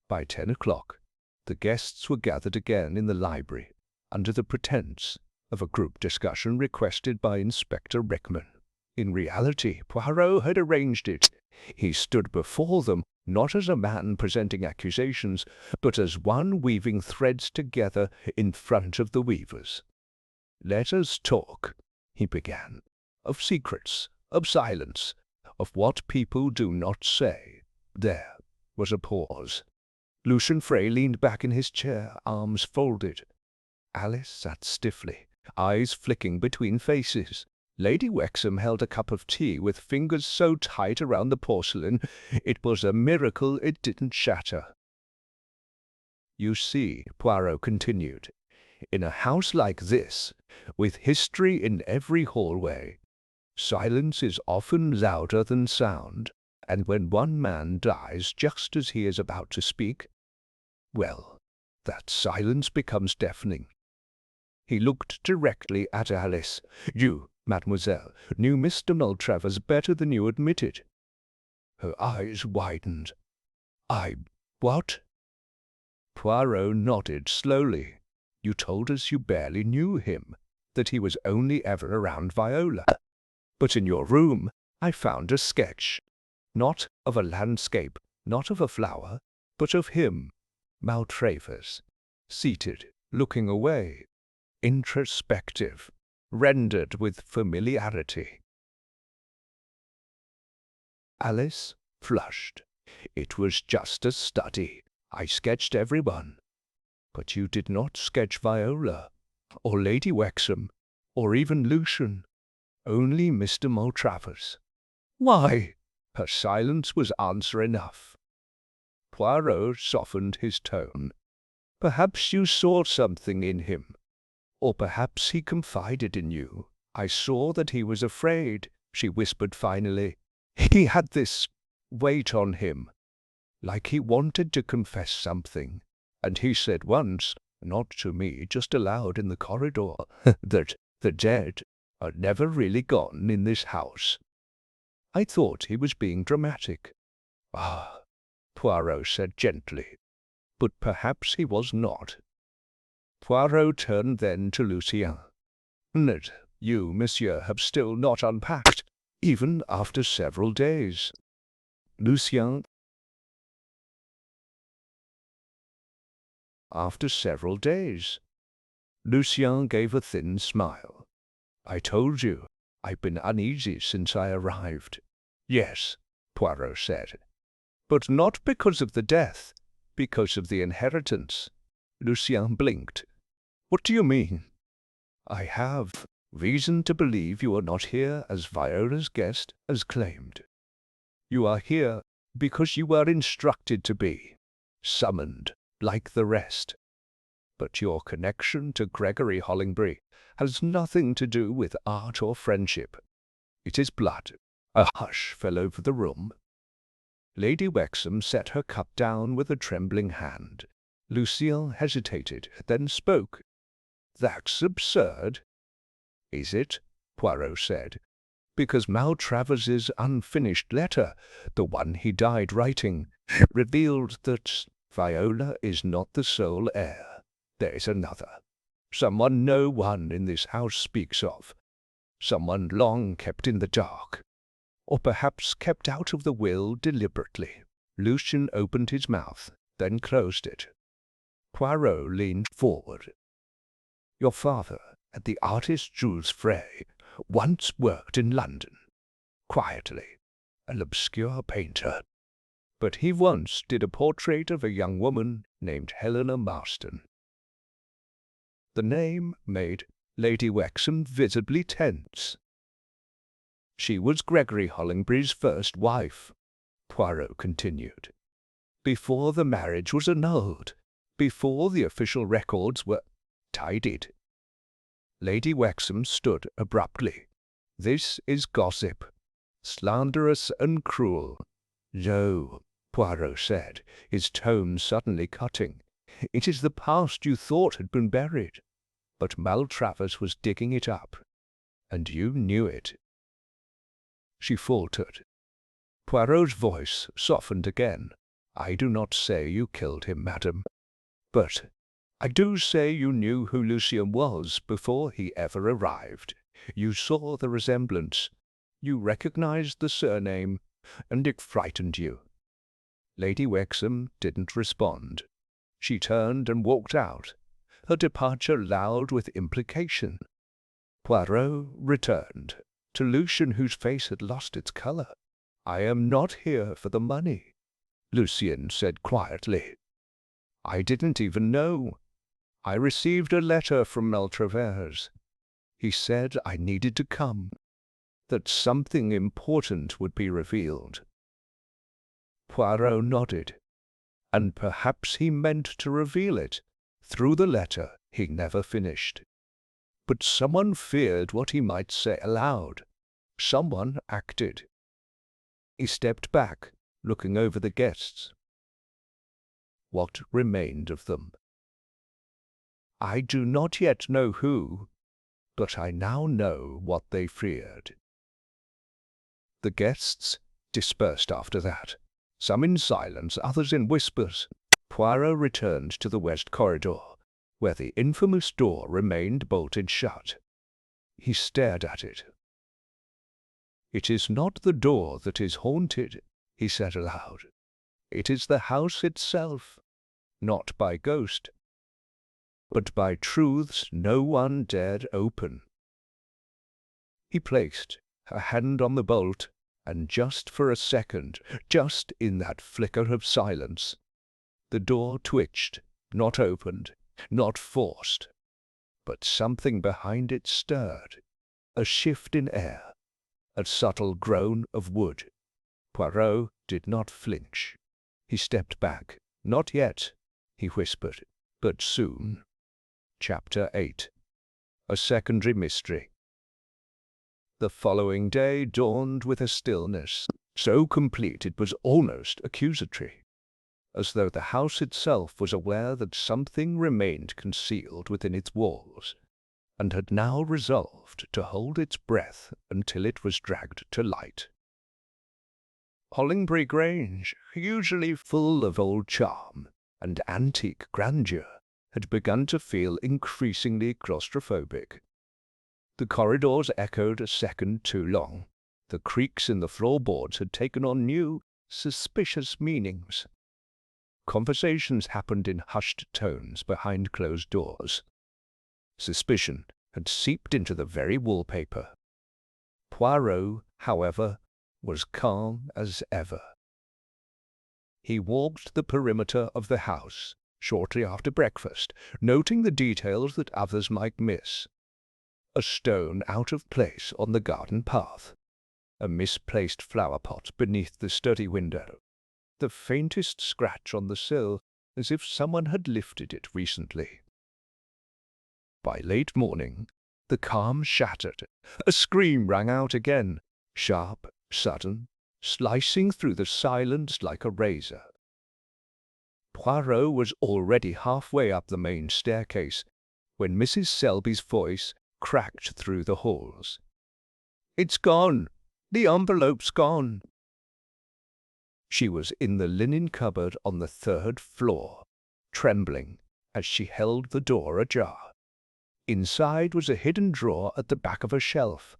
By 10 o'clock, the guests were gathered again in the library, under the pretense of a group discussion requested by Inspector Rickman. In reality, Poirot had arranged it. He stood before them not as a man presenting accusations, but as one weaving threads together in front of the weavers. "Let us talk," he began, "of secrets, of silence, of what people do not say." There was a pause. Lucian Frey leaned back in his chair, arms folded. Alice sat stiffly, eyes flicking between faces. Lady Wexham held a cup of tea with fingers so tight around the porcelain it was a miracle it didn't shatter. "You see," Poirot continued, "in a house like this, with history in every hallway, silence is often louder than sound, and when one man dies just as he is about to speak, well, that silence becomes deafening." He looked directly at Alice. "You, mademoiselle, knew Mr. Maltravers better than you admitted." Her eyes widened. What?" Poirot nodded slowly. "You told us you barely knew him, that he was only ever around Viola. But in your room I found a sketch, not of a landscape, not of a flower, but of him, Maltravers, seated, looking away, introspective, rendered with familiarity." Alice flushed. "It was just a study. I sketched everyone. But you did not sketch Viola, or Lady Wexham, or even Lucian. Only Mr. Maltravers." "Why?" Her silence was answer enough. Poirot softened his tone. "Perhaps you saw something in him. Or perhaps he confided in you. I saw that he was afraid," she whispered finally. "He had this weight on him, like he wanted to confess something. And he said once, not to me, just aloud in the corridor, that the dead are never really gone in this house. I thought he was being dramatic." "Ah," Poirot said gently, "but perhaps he was not." Poirot turned then to Lucien. "And you, monsieur, have still not unpacked, even after several days." Lucien, "After several days." Lucien gave a thin smile. "I told you, I've been uneasy since I arrived." "Yes," Poirot said, "but not because of the death, because of the inheritance." Lucien blinked. "What do you mean?" "I have reason to believe you are not here as Viola's guest as claimed. You are here because you were instructed to be, summoned like the rest. But your connection to Gregory Hollingbury has nothing to do with art or friendship. It is blood." A hush fell over the room. Lady Wexham set her cup down with a trembling hand. Lucien hesitated, then spoke. "That's absurd." "Is it?" Poirot said. "Because Maltravers's unfinished letter, the one he died writing, revealed that Viola is not the sole heir. There is another, someone no one in this house speaks of, someone long kept in the dark, or perhaps kept out of the will deliberately." Lucien opened his mouth, then closed it. Poirot leaned forward. "Your father, and the artist Jules Frey, once worked in London, quietly, an obscure painter. But he once did a portrait of a young woman named Helena Marston." The name made Lady Wexham visibly tense. "She was Gregory Hollingbury's first wife," Poirot continued, "before the marriage was annulled, before the official records were tidied." Lady Wexham stood abruptly. "This is gossip, slanderous and cruel." "No," Poirot said, his tone suddenly cutting. "It is the past you thought had been buried, but Maltravers was digging it up, and you knew it." She faltered. Poirot's voice softened again. "I do not say you killed him, madam, but I do say you knew who Lucien was before he ever arrived. You saw the resemblance. You recognized the surname. and it frightened you." Lady Wexham didn't respond. She turned and walked out, her departure loud with implication. Poirot returned, to Lucien, whose face had lost its colour. "I am not here for the money," Lucien said quietly. "I didn't even know. I received a letter from Maltravers. He said I needed to come, that something important would be revealed." Poirot nodded. And perhaps he meant to reveal it. Through the letter he never finished. But someone feared what he might say aloud. Someone acted. He stepped back, looking over the guests. What remained of them? I do not yet know who, but I now know what they feared. The guests dispersed after that, some in silence, others in whispers. Poirot returned to the west corridor, where the infamous door remained bolted shut. He stared at it. "It is not the door that is haunted," he said aloud. "It is the house itself, not by ghost, but by truths no one dared open." He placed a hand on the bolt, and just for a second, just in that flicker of silence, the door twitched, not opened, not forced, but something behind it stirred, a shift in air, a subtle groan of wood. Poirot did not flinch. He stepped back. "Not yet," he whispered, "but soon." Chapter 8. A Secondary Mystery. The following day dawned with a stillness so complete it was almost accusatory, as though the house itself was aware that something remained concealed within its walls, and had now resolved to hold its breath until it was dragged to light. Hollingbury Grange, usually full of old charm and antique grandeur, had begun to feel increasingly claustrophobic. The corridors echoed a second too long. The creaks in the floorboards had taken on new, suspicious meanings. Conversations happened in hushed tones behind closed doors. Suspicion had seeped into the very wallpaper. Poirot, however, was calm as ever. He walked the perimeter of the house shortly after breakfast, noting the details that others might miss. A stone out of place on the garden path, a misplaced flower pot beneath the study window, the faintest scratch on the sill, as if someone had lifted it recently. By late morning, the calm shattered. A scream rang out again, sharp, sudden, slicing through the silence like a razor. Poirot was already halfway up the main staircase when Mrs. Selby's voice cracked through the halls. "It's gone! The envelope's gone!" She was in the linen cupboard on the third floor, trembling as she held the door ajar. Inside was a hidden drawer at the back of a shelf,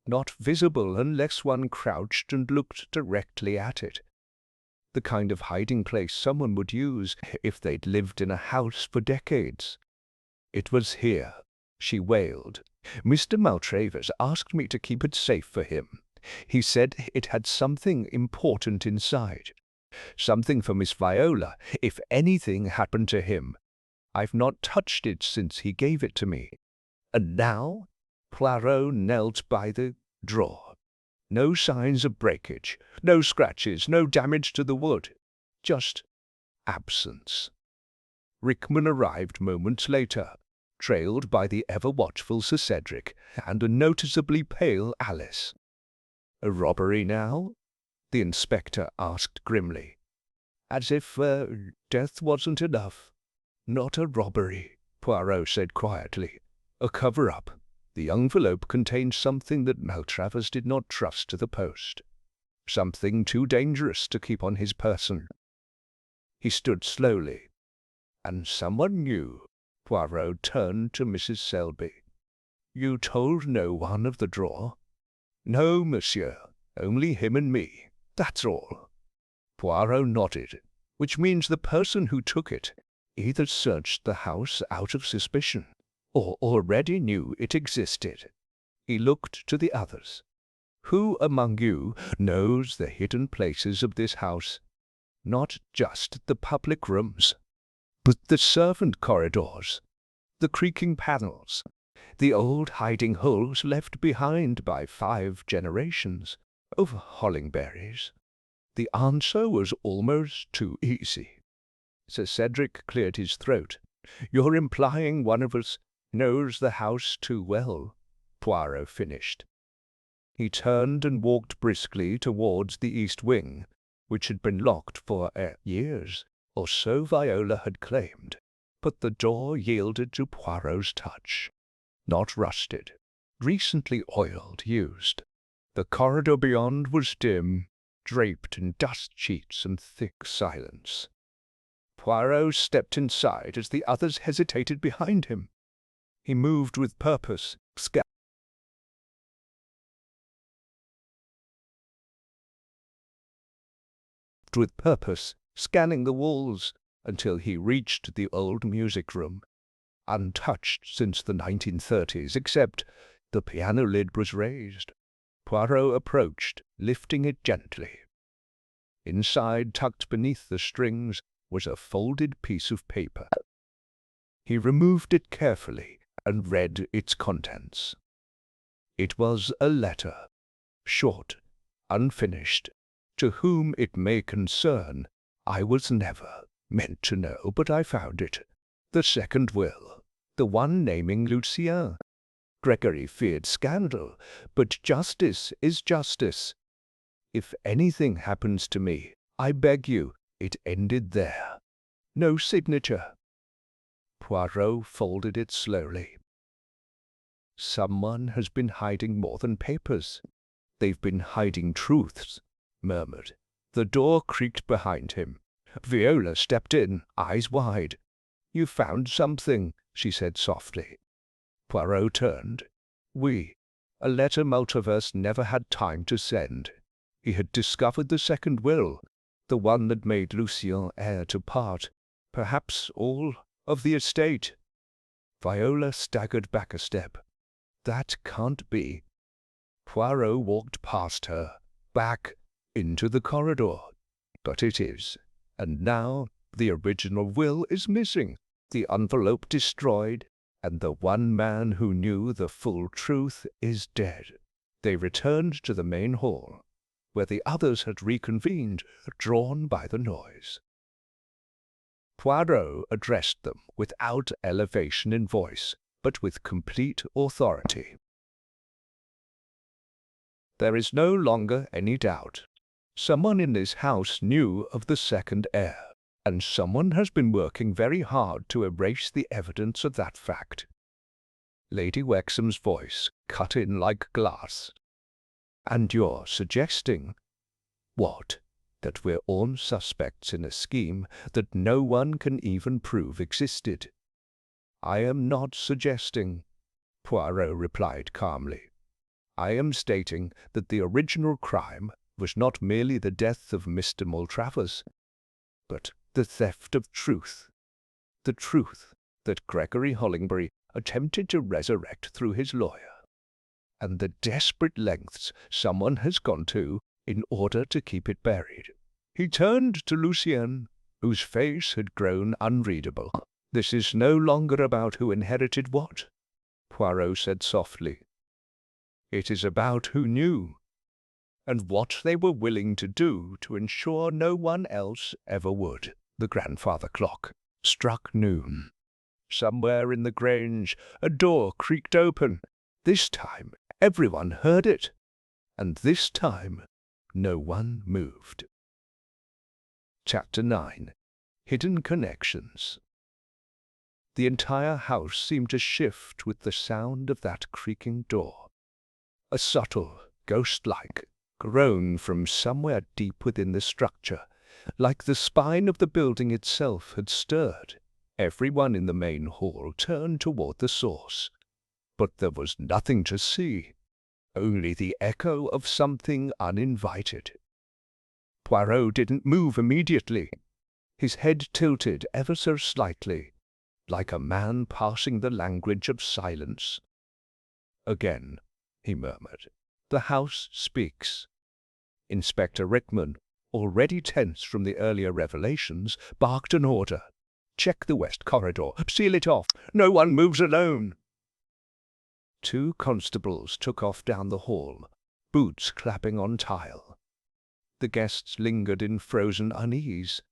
not visible unless one crouched and looked directly at it. The kind of hiding place someone would use if they'd lived in a house for decades. "It was here," she wailed. "Mr. Maltravers asked me to keep it safe for him. He said it had something important inside. Something for Miss Viola, if anything happened to him. I've not touched it since he gave it to me. And now?" Poirot knelt by the drawer. No signs of breakage, no scratches, no damage to the wood. Just absence. Rickman arrived moments later, trailed by the ever-watchful Sir Cedric and a noticeably pale Alice. "A robbery now?" the inspector asked grimly. "As if death wasn't enough." "Not a robbery," Poirot said quietly. "A cover-up. The envelope contained something that Maltravers did not trust to the post. Something too dangerous to keep on his person." He stood slowly. "And someone knew." Poirot turned to Mrs. Selby. "You told no one of the drawer?" "No, monsieur. Only him and me. That's all." Poirot nodded, which means the person who took it either searched the house out of suspicion or already knew it existed. He looked to the others. "Who among you knows the hidden places of this house? Not just the public rooms, but the servant corridors, the creaking panels, the old hiding holes left behind by 5 generations of Hollingberries?" The answer was almost too easy. Sir Cedric cleared his throat. "You're implying one of us knows the house too well," Poirot finished. He turned and walked briskly towards the east wing, which had been locked for years, or so Viola had claimed. But the door yielded to Poirot's touch. Not rusted, recently oiled, used. The corridor beyond was dim, draped in dust sheets and thick silence. Poirot stepped inside as the others hesitated behind him. He moved with purpose, scanning the walls until he reached the old music room, untouched since the 1930s, except the piano lid was raised. Poirot approached, lifting it gently. Inside, tucked beneath the strings, was a folded piece of paper. He removed it carefully and read its contents. It was a letter, short, unfinished. "To whom it may concern, I was never meant to know, but I found it. The second will, the one naming Lucien. Gregory feared scandal, but justice is justice. If anything happens to me, I beg you," it ended there. "No signature." Poirot folded it slowly. "Someone has been hiding more than papers. They've been hiding truths," murmured. The door creaked behind him. Viola stepped in, eyes wide. "You found something," she said softly. Poirot turned. A letter Multiverse never had time to send. He had discovered the second will, the one that made Lucien heir to part, perhaps all, of the estate. Viola staggered back a step. "That can't be." Poirot walked past her, back into the corridor. "But it is. And now the original will is missing, the envelope destroyed, and the one man who knew the full truth is dead." They returned to the main hall, where the others had reconvened, drawn by the noise. Poirot addressed them without elevation in voice, but with complete authority. "There is no longer any doubt. Someone in this house knew of the second heir, and someone has been working very hard to erase the evidence of that fact." Lady Wexham's voice cut in like glass. "And you're suggesting—" "What? That we're all suspects in a scheme that no one can even prove existed." "I am not suggesting," Poirot replied calmly. "I am stating that the original crime was not merely the death of Mr. Maltravers, but the theft of truth. The truth that Gregory Hollingbury attempted to resurrect through his lawyer, and the desperate lengths someone has gone to in order to keep it buried." He turned to Lucien, whose face had grown unreadable. "This is no longer about who inherited what," Poirot said softly. "It is about who knew, and what they were willing to do to ensure no one else ever would." The grandfather clock struck noon. Somewhere in the Grange a door creaked open. This time everyone heard it, and this time no one moved. Chapter 9. Hidden Connections. The entire house seemed to shift with the sound of that creaking door. A subtle, ghost-like groan from somewhere deep within the structure, like the spine of the building itself, had stirred. Everyone in the main hall turned toward the source, but there was nothing to see, only the echo of something uninvited. Poirot didn't move immediately. His head tilted ever so slightly, like a man passing the language of silence. "Again," he murmured, "the house speaks." Inspector Rickman, already tense from the earlier revelations, barked an order. "Check the west corridor. Seal it off. No one moves alone." 2 constables took off down the hall, boots clapping on tile. The guests lingered in frozen unease.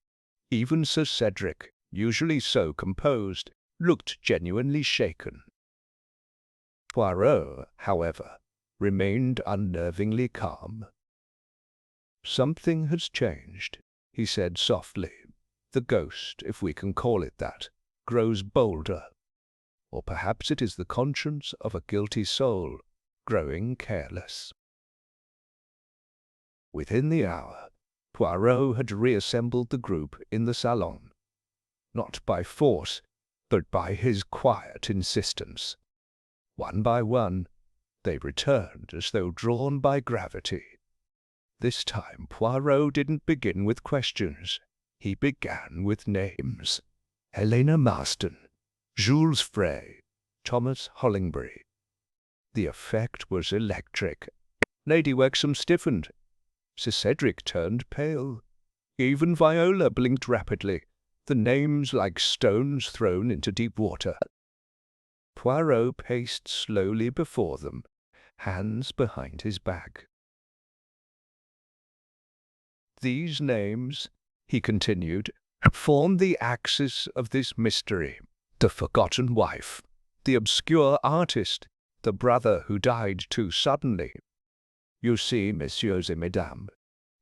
Even Sir Cedric, usually so composed, looked genuinely shaken. Poirot, however, remained unnervingly calm. "Something has changed," he said softly. "The ghost, if we can call it that, grows bolder. Or perhaps it is the conscience of a guilty soul, growing careless." Within the hour, Poirot had reassembled the group in the salon, not by force, but by his quiet insistence. One by one, they returned as though drawn by gravity. This time Poirot didn't begin with questions. He began with names. Helena Marston, Jules Frey, Thomas Hollingbury. The effect was electric. Lady Wexham stiffened. Sir Cedric turned pale. Even Viola blinked rapidly, the names like stones thrown into deep water. Poirot paced slowly before them, hands behind his back. "These names," he continued, "form the axis of this mystery. The forgotten wife, the obscure artist, the brother who died too suddenly. You see, messieurs et mesdames,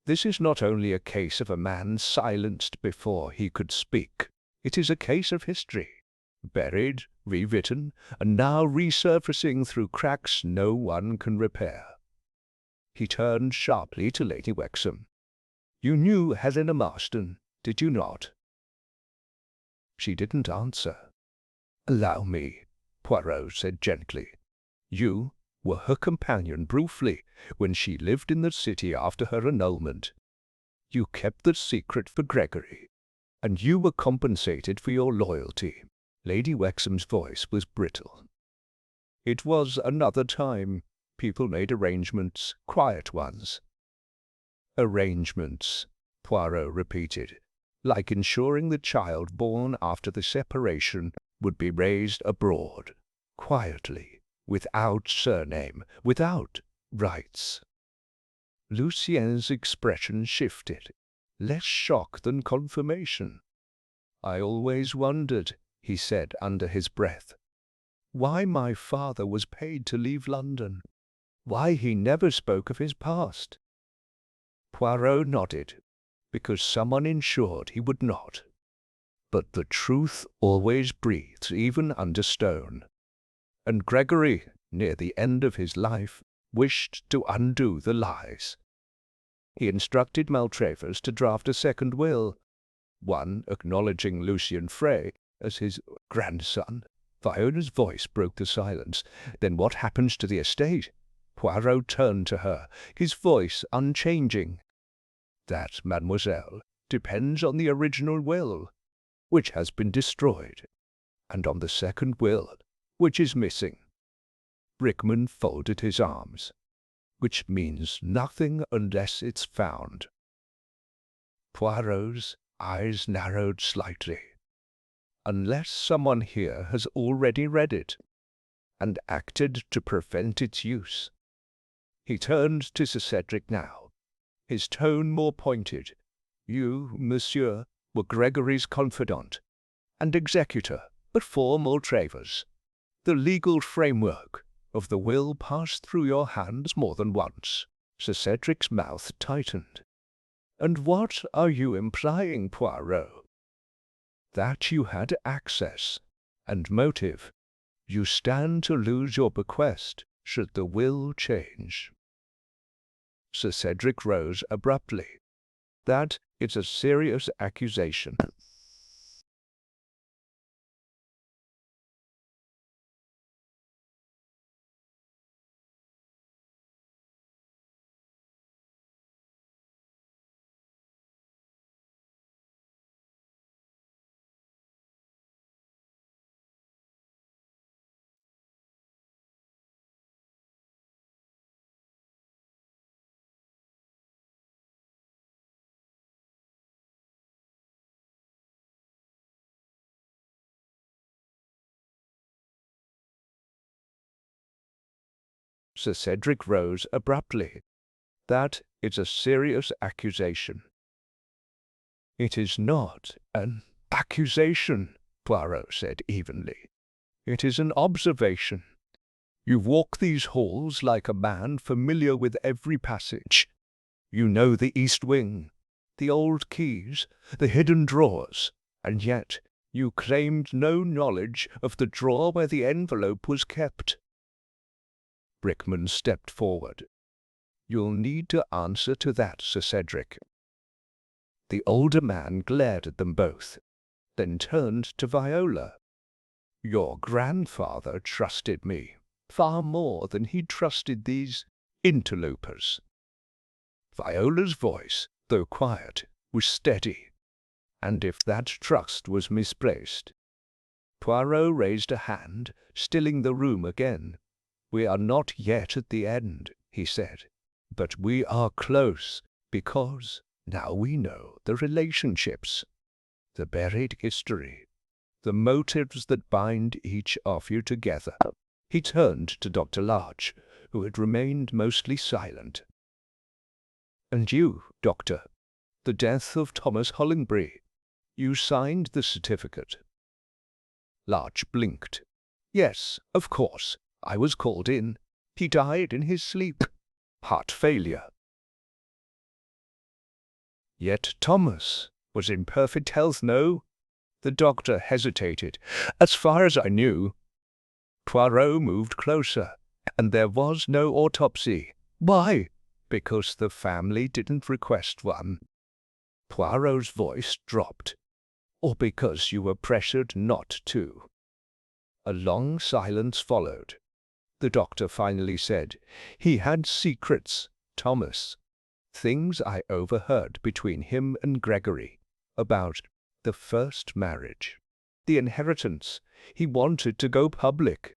this is not only a case of a man silenced before he could speak. It is a case of history, buried, rewritten, and now resurfacing through cracks no one can repair." He turned sharply to Lady Wexham. "You knew Helena Marston, did you not?" She didn't answer. "Allow me," Poirot said gently. "You were her companion briefly when she lived in the city after her annulment. You kept the secret for Gregory, and you were compensated for your loyalty." Lady Wexham's voice was brittle. "It was another time. People made arrangements, quiet ones." "Arrangements," Poirot repeated, "like ensuring the child born after the separation would be raised abroad, quietly, without surname, without rights." Lucien's expression shifted, less shock than confirmation. "I always wondered," he said under his breath, "why my father was paid to leave London, why he never spoke of his past." Poirot nodded, because someone ensured he would not. But the truth always breathes even under stone. And Gregory, near the end of his life, wished to undo the lies. He instructed Maltravers to draft a second will, one acknowledging Lucien Frey as his grandson. Viola's voice broke the silence. "Then what happens to the estate?" Poirot turned to her, his voice unchanging. "That, mademoiselle, depends on the original will, which has been destroyed, and on the second will, which is missing." Rickman folded his arms. "Which means nothing unless it's found." Poirot's eyes narrowed slightly. "Unless someone here has already read it, and acted to prevent its use." He turned to Sir Cedric now, his tone more pointed. "You, monsieur, were Gregory's confidant and executor, but for Maltravers. The legal framework of the will passed through your hands more than once." Sir Cedric's mouth tightened. "And what are you implying, Poirot?" "That you had access and motive. You stand to lose your bequest should the will change." Sir Cedric rose abruptly. "That is a serious accusation." Sir Cedric rose abruptly. "That is a serious accusation." "It is not an accusation," Poirot said evenly. "It is an observation. You walk these halls like a man familiar with every passage. You know the east wing, the old keys, the hidden drawers, and yet you claimed no knowledge of the drawer where the envelope was kept." Brickman stepped forward. "You'll need to answer to that, Sir Cedric." The older man glared at them both, then turned to Viola. "Your grandfather trusted me far more than he trusted these interlopers." Viola's voice, though quiet, was steady, and if that trust was misplaced— Poirot raised a hand, stilling the room again. "We are not yet at the end," he said, "but we are close, because now we know the relationships, the buried history, the motives that bind each of you together." He turned to Dr. Larch, who had remained mostly silent. "And you, Doctor, the death of Thomas Hollingbury. You signed the certificate." Larch blinked. "Yes, of course. I was called in. He died in his sleep. Heart failure." "Yet Thomas was in perfect health, no?" The doctor hesitated. "As far as I knew." Poirot moved closer. "And there was no autopsy. Why?" "Because the family didn't request one." Poirot's voice dropped. "Or because you were pressured not to." A long silence followed. The doctor finally said, "He had secrets, Thomas. Things I overheard between him and Gregory about the first marriage, the inheritance. He wanted to go public.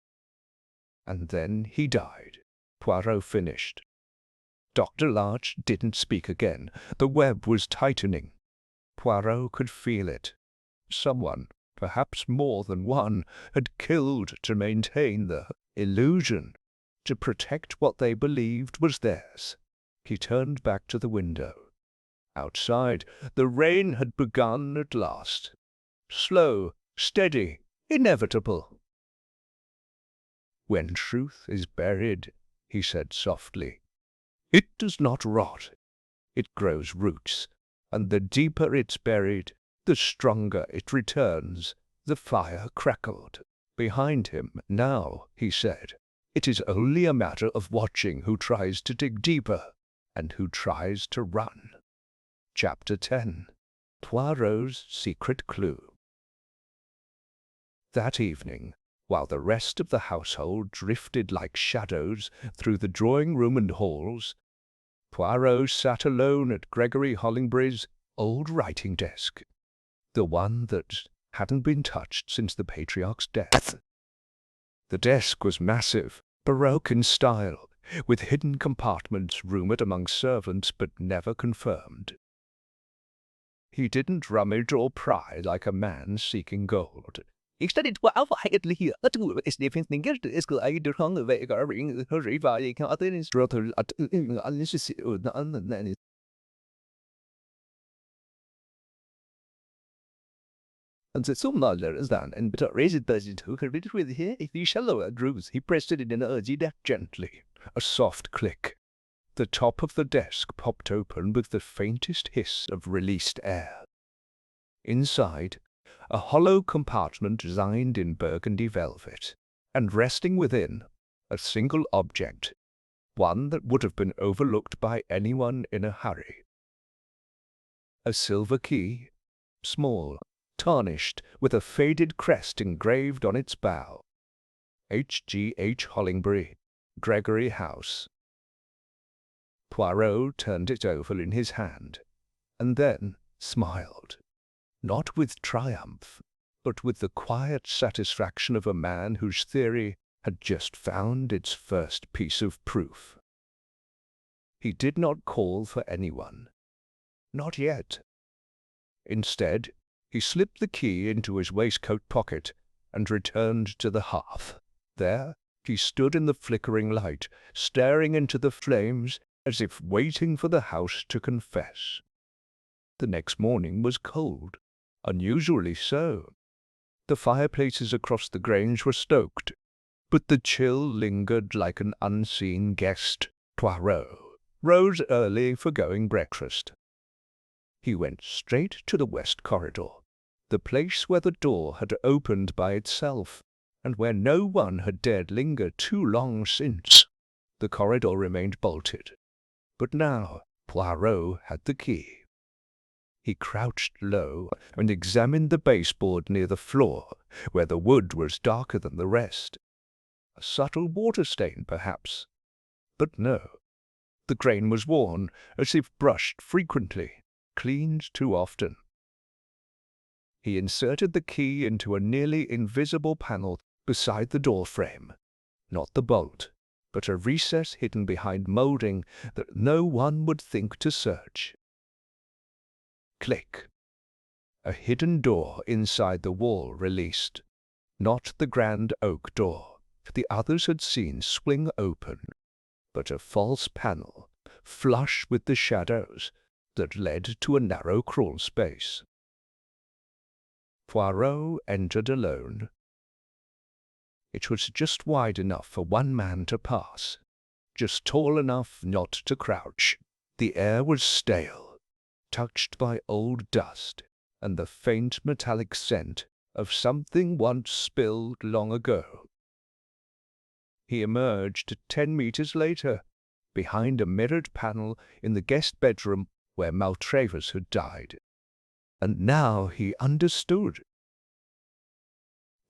And then he died." Poirot finished. Dr. Larch didn't speak again. The web was tightening. Poirot could feel it. Someone, perhaps more than one, had killed to maintain the illusion, to protect what they believed was theirs. He turned back to the window. Outside, the rain had begun at last. Slow, steady, inevitable. "When truth is buried," he said softly, "it does not rot. It grows roots, and the deeper it's buried, the stronger it returns." The fire crackled. Behind him now, he said, "It is only a matter of watching who tries to dig deeper and who tries to run." Chapter 10. Poirot's Secret Clue. That evening, while the rest of the household drifted like shadows through the drawing-room and halls, Poirot sat alone at Gregory Hollingbury's old writing desk, the one that hadn't been touched since the patriarch's death. The desk was massive, Baroque in style, with hidden compartments rumoured among servants but never confirmed. He didn't rummage or pry like a man seeking gold. Instead, and the summaler is done, and but raised the two created with here, if you shallow grooves, he pressed it in a deck gently. A soft click. The top of the desk popped open with the faintest hiss of released air. Inside, a hollow compartment designed in burgundy velvet, and resting within, a single object, one that would have been overlooked by anyone in a hurry. A silver key, small, tarnished, with a faded crest engraved on its bow. H.G.H. Hollingbury, Gregory House. Poirot turned it over in his hand, and then smiled, not with triumph, but with the quiet satisfaction of a man whose theory had just found its first piece of proof. He did not call for anyone. Not yet. Instead, he slipped the key into his waistcoat pocket and returned to the hearth. There, He stood in the flickering light, staring into the flames as if waiting for the house to confess. The next morning was cold, unusually so. The fireplaces across the grange were stoked, but the chill lingered like an unseen guest. Poirot rose early for going breakfast. He went straight to the west corridor, the place where the door had opened by itself, and where no one had dared linger too long since. The corridor remained bolted, but now Poirot had the key. He crouched low and examined the baseboard near the floor, where the wood was darker than the rest. A subtle water stain, perhaps. But no. The grain was worn, as if brushed frequently, cleaned too often. He inserted the key into a nearly invisible panel beside the door frame. Not the bolt, but a recess hidden behind moulding that no one would think to search. Click. A hidden door inside the wall released. Not the grand oak door the others had seen swing open, but a false panel, flush with the shadows, that led to a narrow crawl space. Poirot entered alone. It was just wide enough for one man to pass, just tall enough not to crouch. The air was stale, touched by old dust and the faint metallic scent of something once spilled long ago. He emerged 10 meters later, behind a mirrored panel in the guest bedroom where Maltravers had died. And now he understood.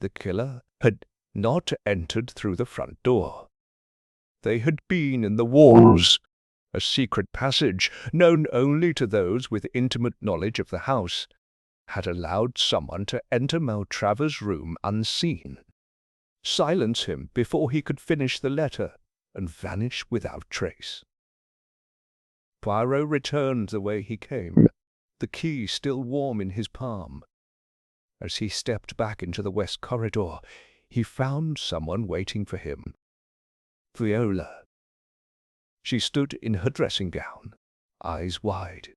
The killer had not entered through the front door. They had been in the walls, a secret passage known only to those with intimate knowledge of the house, had allowed someone to enter Maltravers' room unseen, silence him before he could finish the letter, and vanish without trace. Poirot returned the way he came, the key still warm in his palm. As he stepped back into the west corridor, he found someone waiting for him. Viola. She stood in her dressing gown, eyes wide.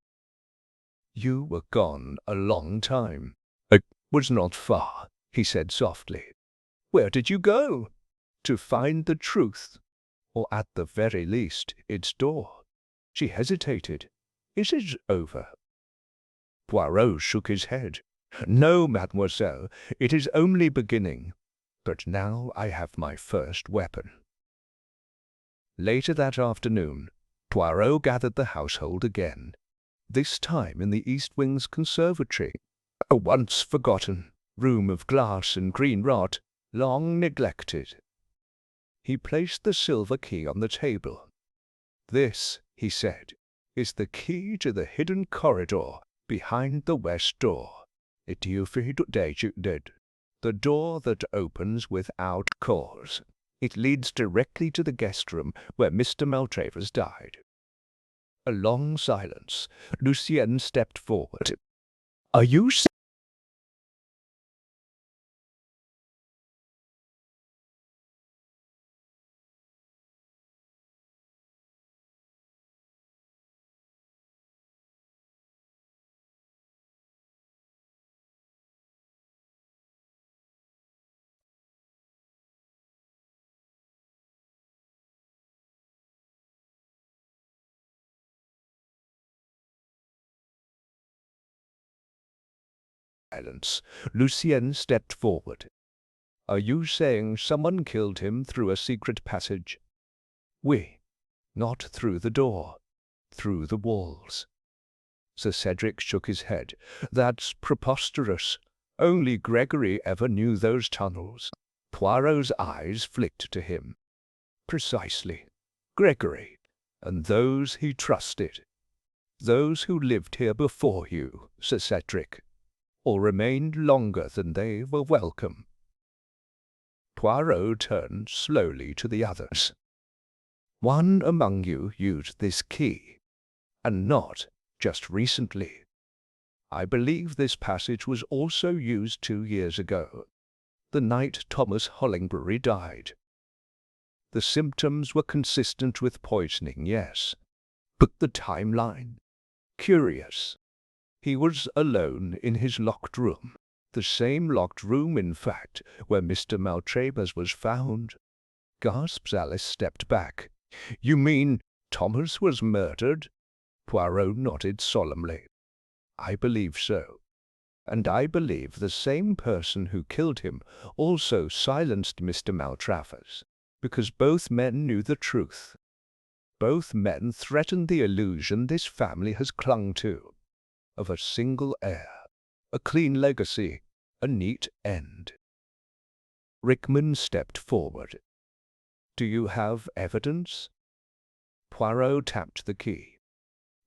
"You were gone a long time." "I was not far," he said softly. "Where did you go?" "To find the truth, or at the very least its door." She hesitated. "Is it over?" Poirot shook his head. "No, mademoiselle, it is only beginning. But now I have my first weapon." Later that afternoon, Poirot gathered the household again, this time in the East Wing's conservatory, a once forgotten room of glass and green wrought, long neglected. He placed the silver key on the table. "This," he said, "is the key to the hidden corridor behind the west door. The door that opens without cause. It leads directly to the guest room where Mr. Maltravers died." A long silence. Lucienne stepped forward. "Are you silence? Lucienne stepped forward. "Are you saying someone killed him through a secret passage?" "Oui. Not through the door. Through the walls." Sir Cedric shook his head. "That's preposterous. Only Gregory ever knew those tunnels." Poirot's eyes flicked to him. "Precisely. Gregory, and those he trusted. Those who lived here before you, Sir Cedric, or remained longer than they were welcome." Poirot turned slowly to the others. "One among you used this key, and not just recently. I believe this passage was also used 2 years ago, the night Thomas Hollingbury died. The symptoms were consistent with poisoning, yes. But the timeline? Curious. He was alone in his locked room. The same locked room, in fact, where Mr. Maltravers was found. Gasps. Alice stepped back. You mean Thomas was murdered? Poirot nodded solemnly. I believe so. And I believe the same person who killed him also silenced Mr. Maltravers, because both men knew the truth. Both men threatened the illusion this family has clung to, of a single heir, a clean legacy, a neat end. Rickman stepped forward. Do you have evidence? Poirot tapped the key.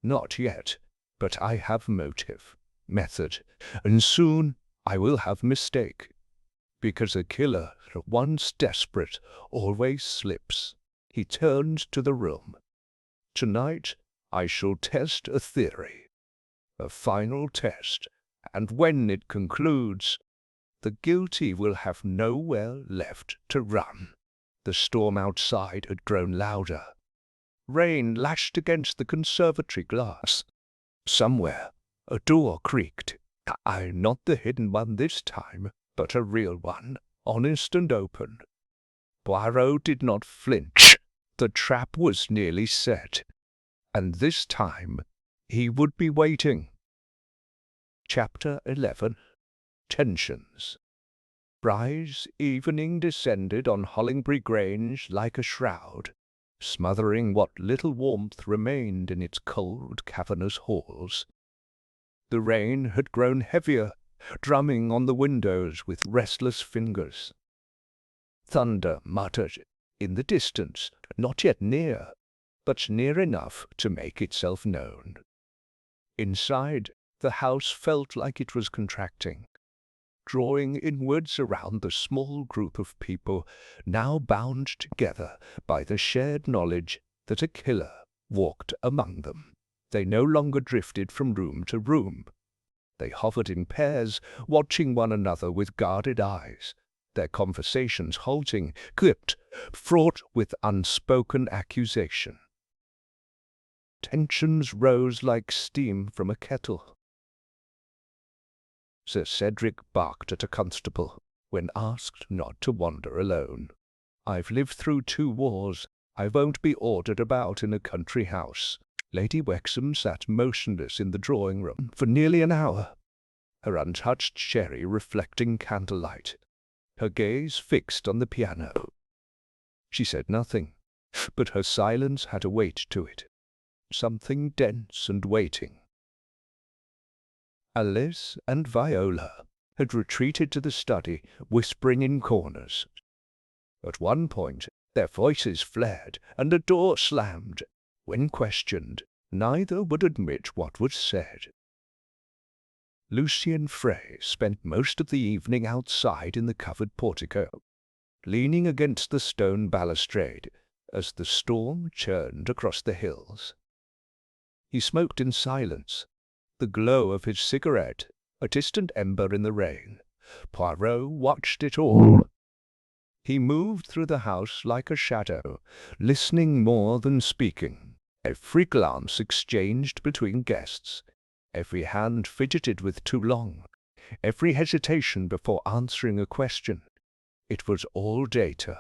Not yet, but I have motive, method, and soon I will have mistake. Because a killer, once desperate, always slips. He turned to the room. Tonight I shall test a theory, a final test, and when it concludes, the guilty will have nowhere left to run. The storm outside had grown louder. Rain lashed against the conservatory glass. Somewhere a door creaked. Not the hidden one this time, but a real one, honest and open. Poirot did not flinch. The trap was nearly set, and this time he would be waiting. Chapter 11. Tensions. Bride's evening descended on Hollingbury Grange like a shroud, smothering what little warmth remained in its cold, cavernous halls. The rain had grown heavier, drumming on the windows with restless fingers. Thunder muttered in the distance, not yet near, but near enough to make itself known. Inside, the house felt like it was contracting, drawing inwards around the small group of people now bound together by the shared knowledge that a killer walked among them. They no longer drifted from room to room. They hovered in pairs, watching one another with guarded eyes, their conversations halting, clipped, fraught with unspoken accusation. Tensions rose like steam from a kettle. Sir Cedric barked at a constable when asked not to wander alone. I've lived through 2 wars. I won't be ordered about in a country house. Lady Wexham sat motionless in the drawing-room for nearly an hour, her untouched sherry reflecting candlelight, her gaze fixed on the piano. She said nothing, but her silence had a weight to it, something dense and waiting. Alice and Viola had retreated to the study, whispering in corners. At one point, their voices flared and the door slammed. When questioned, neither would admit what was said. Lucien Frey spent most of the evening outside in the covered portico, leaning against the stone balustrade as the storm churned across the hills. He smoked in silence, the glow of his cigarette a distant ember in the rain. Poirot watched it all. He moved through the house like a shadow, listening more than speaking. Every glance exchanged between guests, every hand fidgeted with too long, every hesitation before answering a question. It was all data,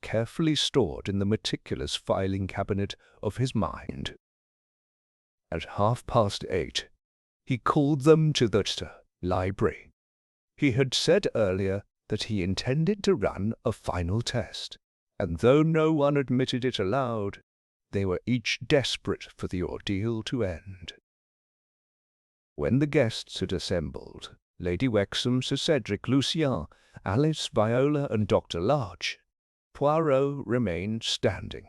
carefully stored in the meticulous filing cabinet of his mind. At 8:30, he called them to the library. He had said earlier that he intended to run a final test, and though no one admitted it aloud, they were each desperate for the ordeal to end. When the guests had assembled, Lady Wexham, Sir Cedric, Lucien, Alice, Viola, and Dr. Larch, Poirot remained standing.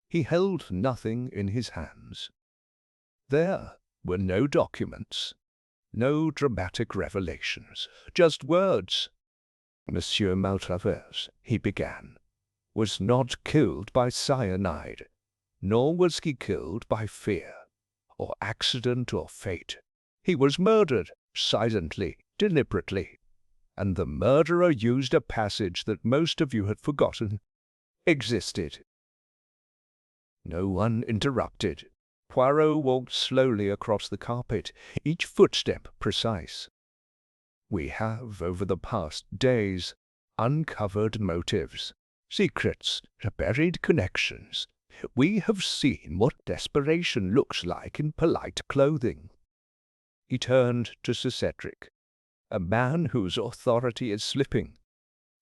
He held nothing in his hands. There were no documents, no dramatic revelations, just words. Monsieur Maltravers, he began, was not killed by cyanide, nor was he killed by fear, or accident, or fate. He was murdered, silently, deliberately, and the murderer used a passage that most of you had forgotten. existed. No one interrupted. Poirot walked slowly across the carpet, each footstep precise. We have, over the past days, uncovered motives, secrets, buried connections. We have seen what desperation looks like in polite clothing. He turned to Sir Cedric, a man whose authority is slipping,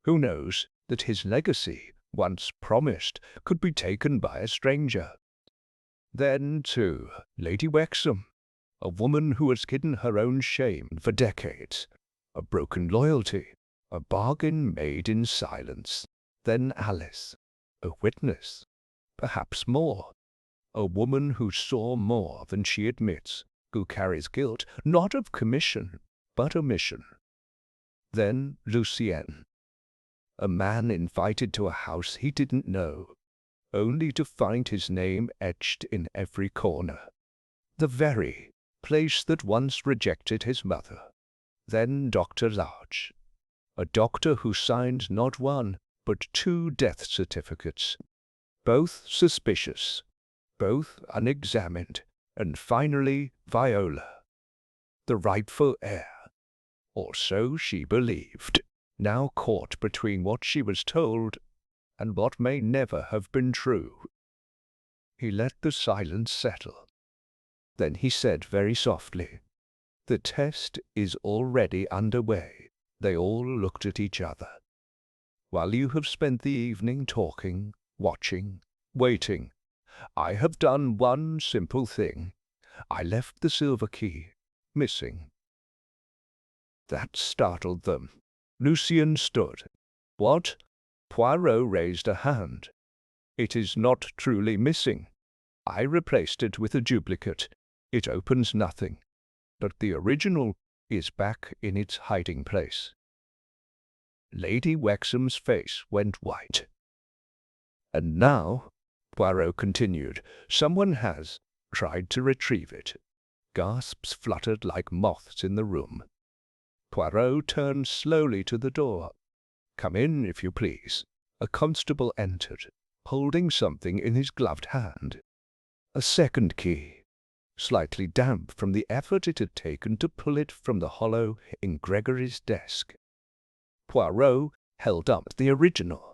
who knows that his legacy, once promised, could be taken by a stranger. Then, too, Lady Wexham, a woman who has hidden her own shame for decades, a broken loyalty, a bargain made in silence. Then Alice, a witness, perhaps more, a woman who saw more than she admits, who carries guilt not of commission, but omission. Then Lucien, a man invited to a house he didn't know, only to find his name etched in every corner. The very place that once rejected his mother. Then Dr. Larch, a doctor who signed not one, but 2 death certificates, both suspicious, both unexamined, and finally Viola, the rightful heir, or so she believed, now caught between what she was told and what may never have been true. He let the silence settle. Then he said very softly, "The test is already underway." They all looked at each other. "While you have spent the evening talking, watching, waiting, I have done one simple thing. I left the silver key missing." That startled them. Lucien stood. "What?" Poirot raised a hand. "It is not truly missing. I replaced it with a duplicate. It opens nothing. But the original is back in its hiding place." Lady Wexham's face went white. "And now," Poirot continued, "someone has tried to retrieve it." Gasps fluttered like moths in the room. Poirot turned slowly to the door. "Come in, if you please." A constable entered, holding something in his gloved hand. A second key, slightly damp from the effort it had taken to pull it from the hollow in Gregory's desk. Poirot held up the original.